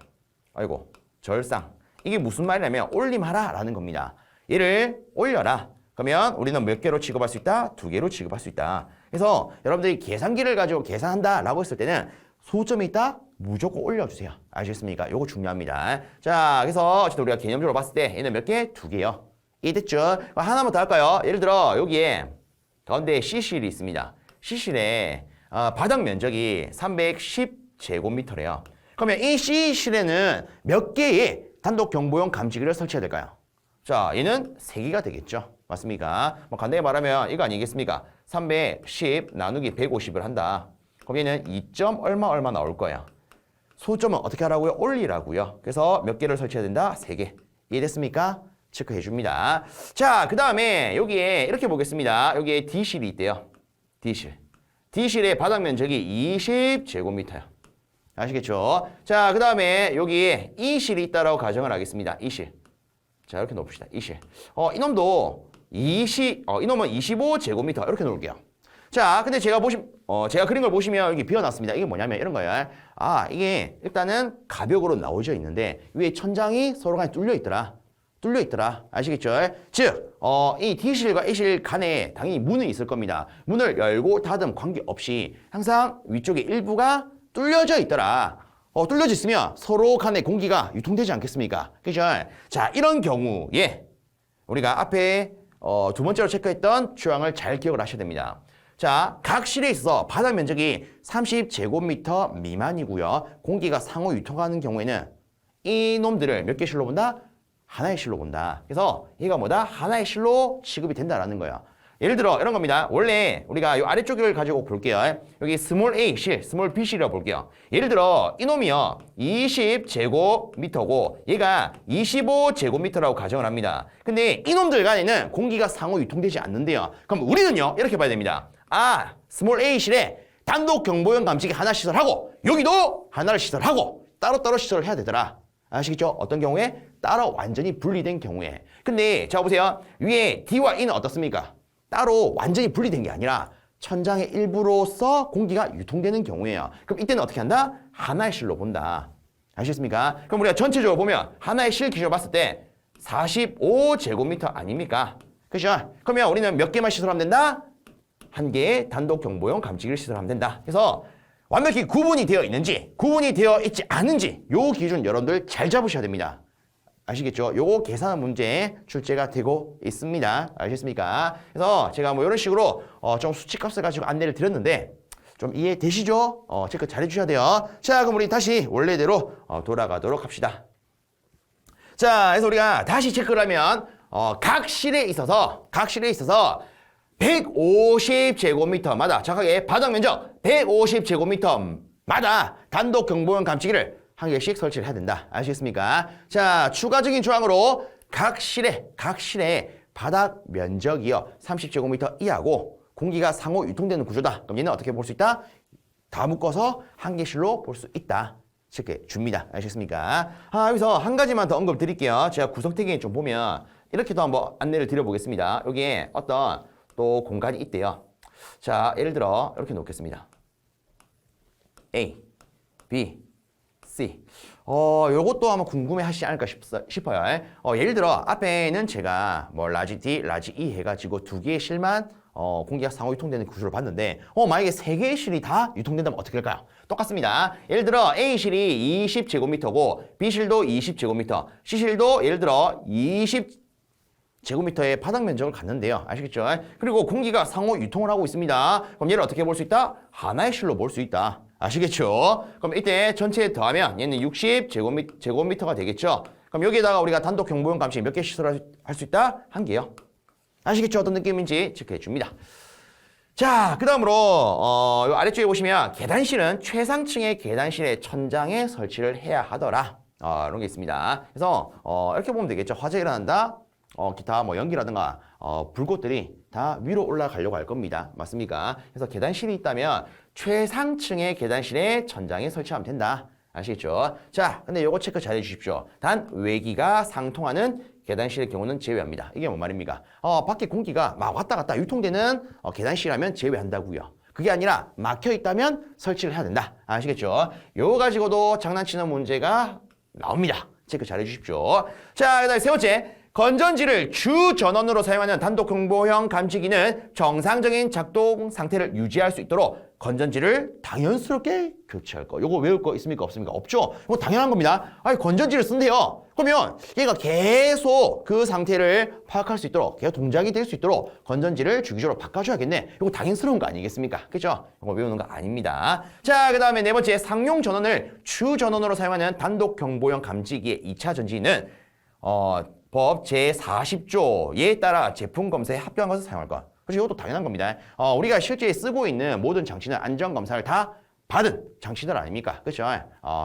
Speaker 1: 아이고, 절상. 이게 무슨 말이냐면 올림하라 라는 겁니다. 얘를 올려라. 그러면 우리는 몇 개로 취급할 수 있다? 2개로 취급할 수 있다. 그래서 여러분들이 계산기를 가지고 계산한다 라고 했을 때는 소점이 있다? 무조건 올려주세요. 아시겠습니까? 요거 중요합니다. 자, 그래서 어쨌든 우리가 개념적으로 봤을 때 얘는 몇 개? 2개요. 이해됐죠? 하나만 더 할까요? 예를 들어 여기에 가운데 C실이 있습니다. C실에 바닥 면적이 310제곱미터래요. 그러면 이 C실에는 몇 개의 단독 경보용 감지기를 설치해야 될까요? 자, 얘는 3개가 되겠죠. 맞습니까? 간단히 말하면 이거 아니겠습니까? 310 나누기 150을 한다. 그럼 얘는 2. 얼마 나올 거예요. 소점은 어떻게 하라고요? 올리라고요. 그래서 몇 개를 설치해야 된다? 3개. 이해됐습니까? 체크해 줍니다. 자, 그 다음에 여기에 이렇게 보겠습니다. 여기에 D실이 있대요. D실. D실의 바닥 면적이 20제곱미터예요. 아시겠죠? 자, 그 다음에 여기에 E실이 있다라고 가정을 하겠습니다. E실. 자, 이렇게 놓읍시다. E실. 이놈도 이놈은 25제곱미터 이렇게 놓을게요. 자, 근데 제가 그린 걸 보시면 여기 비워놨습니다. 이게 뭐냐면 이런 거예요. 이게 일단은 가벽으로 나오져 있는데 위에 천장이 서로 간에 뚫려 있더라. 아시겠죠? 즉, 이 D실과 E실 간에 당연히 문이 있을 겁니다. 문을 열고 닫음 관계없이 항상 위쪽에 일부가 뚫려져 있더라. 뚫려져 있으면 서로 간에 공기가 유통되지 않겠습니까? 그죠? 자, 이런 경우에 우리가 앞에 두 번째로 체크했던 조항을 잘 기억을 하셔야 됩니다. 자, 각 실에 있어서 바닥 면적이 30제곱미터 미만이고요. 공기가 상호 유통하는 경우에는 이 놈들을 몇 개 실로 본다? 하나의 실로 본다. 그래서 얘가 뭐다? 하나의 실로 취급이 된다라는 거예요. 예를 들어 이런 겁니다. 원래 우리가 이 아래쪽을 가지고 볼게요. 여기 스몰 A 실, 스몰 B 실이라고 볼게요. 예를 들어 이놈이요 20제곱미터고 얘가 25제곱미터라고 가정을 합니다. 근데 이놈들 간에는 공기가 상호 유통되지 않는데요. 그럼 우리는요 이렇게 봐야 됩니다. 스몰 A 실에 단독 경보용 감지기 하나 시설하고 여기도 하나를 시설하고 따로따로 시설을 해야 되더라. 아시겠죠? 어떤 경우에? 따로 완전히 분리된 경우에. 근데 자 보세요. 위에 D와 E는 어떻습니까? 따로 완전히 분리된 게 아니라 천장의 일부로서 공기가 유통되는 경우에요. 그럼 이때는 어떻게 한다? 하나의 실로 본다. 아시겠습니까? 그럼 우리가 전체적으로 보면 하나의 실 기준으로 봤을 때 45제곱미터 아닙니까? 그죠? 그러면 우리는 몇 개만 시설하면 된다? 한 개의 단독 경보용 감지기를 시설하면 된다. 그래서 완벽히 구분이 되어 있는지 구분이 되어 있지 않은지 요 기준 여러분들 잘 잡으셔야 됩니다. 아시겠죠? 요거 계산 문제 출제가 되고 있습니다. 아시겠습니까? 그래서 제가 이런 식으로 좀 수치값을 가지고 안내를 드렸는데 좀 이해되시죠? 체크 잘 해주셔야 돼요. 자, 그럼 우리 다시 원래대로 돌아가도록 합시다. 자, 그래서 우리가 다시 체크를 하면 각 실에 있어서 150제곱미터마다 정확하게 바닥 면적 150제곱미터마다 단독 경보용 감지기를 한 개씩 설치를 해야 된다. 아시겠습니까? 자, 추가적인 조항으로 각 실에 바닥 면적이요 30제곱미터 이하고 공기가 상호 유통되는 구조다. 그럼 얘는 어떻게 볼 수 있다? 다 묶어서 한 개실로 볼 수 있다. 이렇게 줍니다. 아시겠습니까? 여기서 한 가지만 더 언급 드릴게요. 제가 구성태기에 좀 보면 이렇게도 한번 안내를 드려보겠습니다. 여기에 어떤 또 공간이 있대요. 자, 예를 들어 이렇게 놓겠습니다. A, B, C. 요것도 아마 궁금해 하시지 않을까 싶어요. 예를 들어 앞에는 제가 라지 D, 라지 E 해가지고 두 개의 실만 공기가 상호 유통되는 구조를 봤는데 만약에 세 개의 실이 다 유통된다면 어떻게 될까요? 똑같습니다. 예를 들어 A실이 20제곱미터고 B실도 20제곱미터, C실도 예를 들어 20제곱미터의 바닥 면적을 갖는데요. 아시겠죠? 그리고 공기가 상호 유통을 하고 있습니다. 그럼 얘를 어떻게 볼 수 있다? 하나의 실로 볼 수 있다. 아시겠죠? 그럼 이때 전체에 더하면 얘는 60제곱미터가 되겠죠? 그럼 여기에다가 우리가 단독 경보용 감지 몇 개 시설할 수 있다? 한 개요. 아시겠죠? 어떤 느낌인지 체크해 줍니다. 자, 그 다음으로 요 아래쪽에 보시면 계단실은 최상층의 계단실의 천장에 설치를 해야 하더라. 이런 게 있습니다. 그래서 이렇게 보면 되겠죠. 화재가 일어난다. 기타 뭐 연기라든가 불꽃들이 다 위로 올라가려고 할 겁니다. 맞습니까? 그래서 계단실이 있다면 최상층의 계단실의 천장에 설치하면 된다. 아시겠죠? 자, 근데 요거 체크 잘 해주십시오. 단 외기가 상통하는 계단실의 경우는 제외합니다. 이게 뭔 말입니까? 밖에 공기가 막 왔다 갔다 유통되는 계단실이라면 제외한다고요. 그게 아니라 막혀 있다면 설치를 해야 된다. 아시겠죠? 요거 가지고도 장난치는 문제가 나옵니다. 체크 잘 해주십시오. 자, 그다음에 세 번째. 건전지를 주 전원으로 사용하는 단독 경보형 감지기는 정상적인 작동 상태를 유지할 수 있도록 건전지를 당연스럽게 교체할 거. 요거 외울 거 있습니까? 없습니까? 없죠? 이거 당연한 겁니다. 아니, 건전지를 쓴대요. 그러면 얘가 계속 그 상태를 파악할 수 있도록, 계속 동작이 될 수 있도록 건전지를 주기적으로 바꿔줘야겠네. 이거 당연스러운 거 아니겠습니까? 그죠? 이거 외우는 거 아닙니다. 자, 그 다음에 네 번째, 상용 전원을 주 전원으로 사용하는 단독 경보형 감지기의 2차 전지는 법 제40조에 따라 제품 검사에 합격한 것을 사용할 것. 그래서 이것도 당연한 겁니다. 우리가 실제 쓰고 있는 모든 장치는 안전검사를 다 받은 장치들 아닙니까? 그렇죠?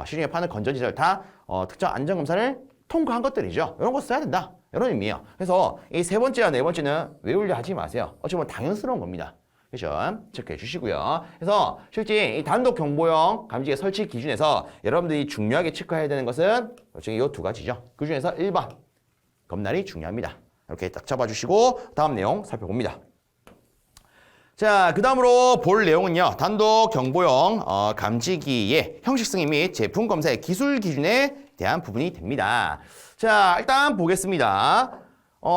Speaker 1: 시중에 파는 건전지들 다 특정 안전검사를 통과한 것들이죠. 이런 거 써야 된다. 이런 의미예요. 그래서 이 세 번째와 네 번째는 외우려 하지 마세요. 어쩌면 당연스러운 겁니다. 그렇죠? 체크해 주시고요. 그래서 실제 이 단독 경보형 감지기 설치 기준에서 여러분들이 중요하게 체크해야 되는 것은 솔직히 이 두 가지죠. 그 중에서 1번. 검날이 중요합니다. 이렇게 딱 잡아주시고 다음 내용 살펴봅니다. 자, 그 다음으로 볼 내용은요. 단독 경보용 감지기의 형식승인 및 제품 검사의 기술 기준에 대한 부분이 됩니다. 자, 일단 보겠습니다.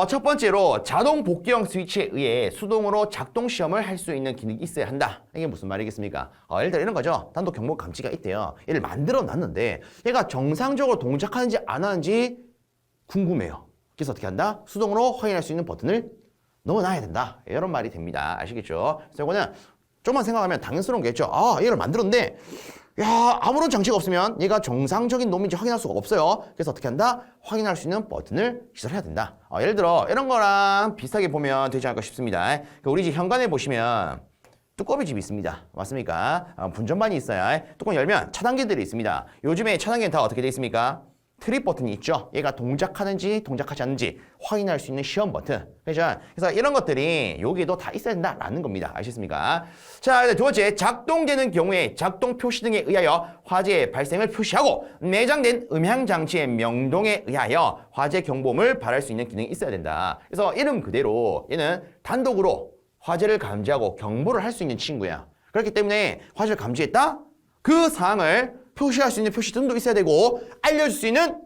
Speaker 1: 첫 번째로 자동 복귀형 스위치에 의해 수동으로 작동 시험을 할 수 있는 기능이 있어야 한다. 이게 무슨 말이겠습니까? 예를 들어 이런 거죠. 단독 경보 감지기가 있대요. 얘를 만들어 놨는데 얘가 정상적으로 동작하는지 안 하는지 궁금해요. 그래서 어떻게 한다? 수동으로 확인할 수 있는 버튼을 넣어놔야 된다. 이런 말이 됩니다. 아시겠죠? 그래서 이거는 좀만 생각하면 당연스러운 게 있죠. 얘를 만들었는데 야, 아무런 장치가 없으면 얘가 정상적인 놈인지 확인할 수가 없어요. 그래서 어떻게 한다? 확인할 수 있는 버튼을 시설해야 된다. 예를 들어 이런 거랑 비슷하게 보면 되지 않을까 싶습니다. 우리 집 현관에 보시면 뚜껑이 집이 있습니다. 맞습니까? 분전반이 있어요. 뚜껑 열면 차단기들이 있습니다. 요즘에 차단기는 다 어떻게 되어 있습니까? 트립 버튼이 있죠. 얘가 동작하는지 동작하지 않는지 확인할 수 있는 시험 버튼. 그렇죠? 그래서 이런 것들이 여기에도 다 있어야 된다라는 겁니다. 아시겠습니까? 자, 두 번째, 작동되는 경우에 작동 표시 등에 의하여 화재 발생을 표시하고 내장된 음향 장치의 명동에 의하여 화재 경보음을 발할 수 있는 기능이 있어야 된다. 그래서 이름 그대로 얘는 단독으로 화재를 감지하고 경보를 할 수 있는 친구야. 그렇기 때문에 화재를 감지했다? 그 사항을 표시할 수 있는 표시 등도 있어야 되고 알려줄 수 있는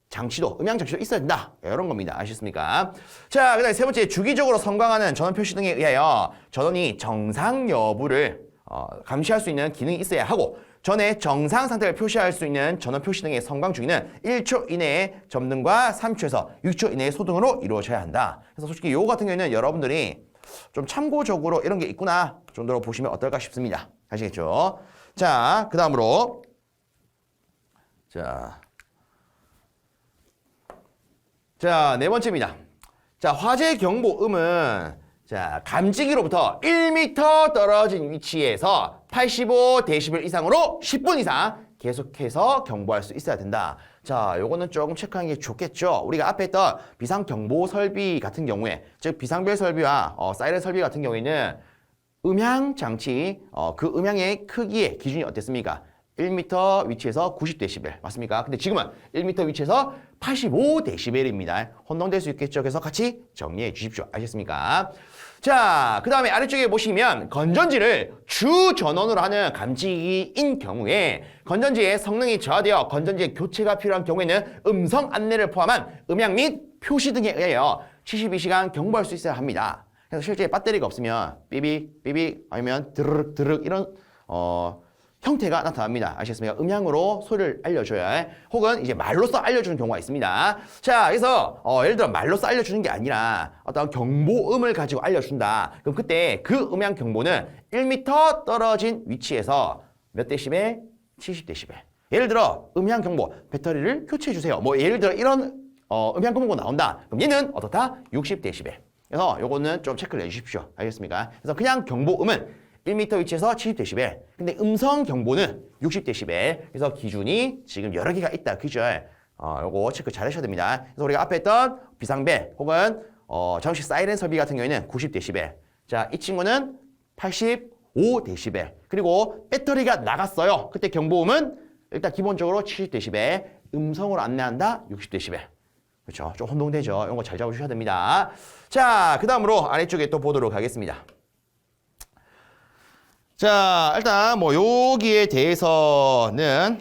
Speaker 1: 장치도, 음향 장치도 있어야 된다. 이런 겁니다. 아셨습니까? 자, 그 다음에 세 번째, 주기적으로 성광하는 전원 표시 등에 의하여 전원이 정상 여부를 감시할 수 있는 기능이 있어야 하고 전의 정상 상태를 표시할 수 있는 전원 표시 등의 성광 주기는 1초 이내에 점등과 3초에서 6초 이내의 소등으로 이루어져야 한다. 그래서 솔직히 요거 같은 경우에는 여러분들이 좀 참고적으로 이런 게 있구나 정도로 보시면 어떨까 싶습니다. 아시겠죠? 자, 그 다음으로 자, 네 번째입니다. 자, 화재 경보음은 자, 감지기로부터 1m 떨어진 위치에서 85dB 이상으로 10분 이상 계속해서 경보할 수 있어야 된다. 자, 요거는 조금 체크하는 게 좋겠죠. 우리가 앞에 했던 비상경보 설비 같은 경우에, 즉 비상벨 설비와 사이렌 설비 같은 경우에는 음향 장치, 그 음향의 크기의 기준이 어땠습니까? 1m 위치에서 90dB 맞습니까? 근데 지금은 1m 위치에서 85dB입니다. 혼동될 수 있겠죠. 그래서 같이 정리해 주십시오. 아셨습니까? 자, 그 다음에 아래쪽에 보시면 건전지를 주 전원으로 하는 감지기인 경우에 건전지의 성능이 저하되어 건전지의 교체가 필요한 경우에는 음성 안내를 포함한 음향 및 표시 등에 의하여 72시간 경보할 수 있어야 합니다. 그래서 실제 배터리가 없으면 삐빅 삐빅 아니면 드르륵 드르륵 이런 형태가 나타납니다. 아시겠습니까? 음향으로 소리를 알려줘야 혹은 이제 말로써 알려주는 경우가 있습니다. 자, 그래서 예를 들어 말로써 알려주는 게 아니라 어떤 경보음을 가지고 알려준다. 그럼 그때 그 음향 경보는 1m 떨어진 위치에서 몇 데시벨? 70데시벨. 예를 들어 음향 경보 배터리를 교체해 주세요. 뭐 예를 들어 이런 음향 경보가 나온다. 그럼 얘는 어떻다? 60데시벨. 그래서 요거는 좀 체크를 해주십시오. 알겠습니까? 그래서 그냥 경보음은 1m 위치에서 70데시벨. 근데 음성 경보는 60데시벨. 그래서 기준이 지금 여러 개가 있다. 그죠? 요거 체크 잘 하셔야 됩니다. 그래서 우리가 앞에 했던 비상벨 혹은 잠시 사이렌 설비 같은 경우에는 90데시벨. 자, 이 친구는 85데시벨. 그리고 배터리가 나갔어요. 그때 경보음은 일단 기본적으로 70데시벨. 음성으로 안내한다. 60데시벨. 그렇죠? 좀 혼동되죠? 이런 거 잘 잡아주셔야 됩니다. 자, 그 다음으로 아래쪽에 또 보도록 하겠습니다. 자, 일단 뭐 여기에 대해서는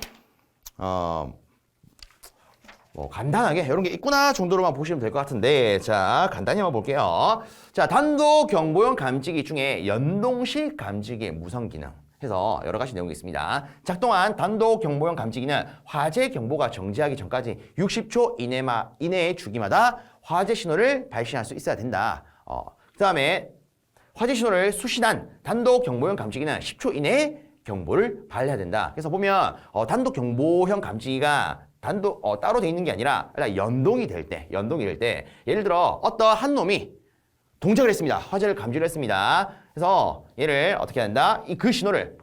Speaker 1: 뭐 간단하게 이런 게 있구나 정도로만 보시면 될 것 같은데, 자, 간단히 한번 볼게요. 자, 단독 경보용 감지기 중에 연동식 감지기의 무선 기능 해서 여러 가지 내용이 있습니다. 작동한 단독 경보용 감지기는 화재 경보가 정지하기 전까지 60초 이내의 주기마다 화재 신호를 발신할 수 있어야 된다. 그 다음에 화재 신호를 수신한 단독 경보용 감지기는 10초 이내에 경보를 발해야 된다. 그래서 보면 단독 경보형 감지기가 따로 돼 있는 게 아니라 연동이 될 때, 예를 들어 어떤 한 놈이 동작을 했습니다. 화재를 감지를 했습니다. 그래서 얘를 어떻게 해야 된다? 그 신호를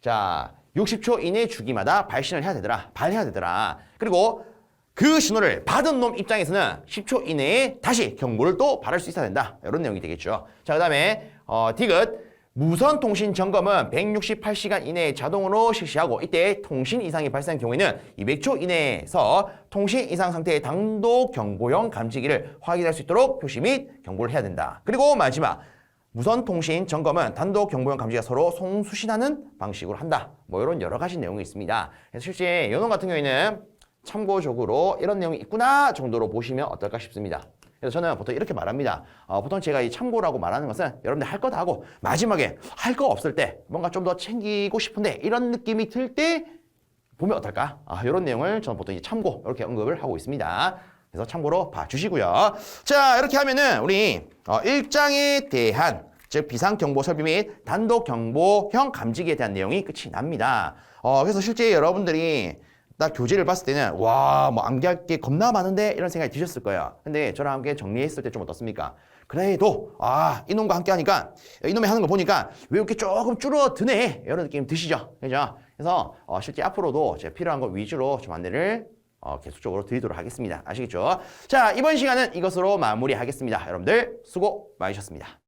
Speaker 1: 자 60초 이내 주기마다 발해야 되더라. 그리고 그 신호를 받은 놈 입장에서는 10초 이내에 다시 경보를 또 발할 수 있어야 된다. 이런 내용이 되겠죠. 자, 그 다음에 디귿 무선 통신 점검은 168시간 이내에 자동으로 실시하고 이때 통신 이상이 발생한 경우에는 200초 이내에서 통신 이상 상태의 단독 경보용 감지기를 확인할 수 있도록 표시 및 경보를 해야 된다. 그리고 마지막 무선 통신 점검은 단독 경보용 감지기가 서로 송수신하는 방식으로 한다. 뭐 이런 여러 가지 내용이 있습니다. 그래서 실제 요놈 같은 경우에는 참고적으로 이런 내용이 있구나 정도로 보시면 어떨까 싶습니다. 그래서 저는 보통 이렇게 말합니다. 보통 제가 이 참고라고 말하는 것은 여러분들 할 거 다 하고 마지막에 할 거 없을 때 뭔가 좀 더 챙기고 싶은데 이런 느낌이 들 때 보면 어떨까? 이런 내용을 저는 보통 이제 참고 이렇게 언급을 하고 있습니다. 그래서 참고로 봐주시고요. 자, 이렇게 하면은 우리 일장에 대한 즉 비상경보 설비 및 단독경보형 감지기에 대한 내용이 끝이 납니다. 그래서 실제 여러분들이 딱 교재를 봤을 때는 와, 뭐 암기할 게 겁나 많은데 이런 생각이 드셨을 거예요. 근데 저랑 함께 정리했을 때 좀 어떻습니까? 그래도 이놈과 함께 하니까 이놈이 하는 거 보니까 왜 이렇게 조금 줄어드네 이런 느낌 드시죠? 그죠? 그래서 실제 앞으로도 제가 필요한 거 위주로 좀 안내를 계속적으로 드리도록 하겠습니다. 아시겠죠? 자, 이번 시간은 이것으로 마무리하겠습니다. 여러분들 수고 많으셨습니다.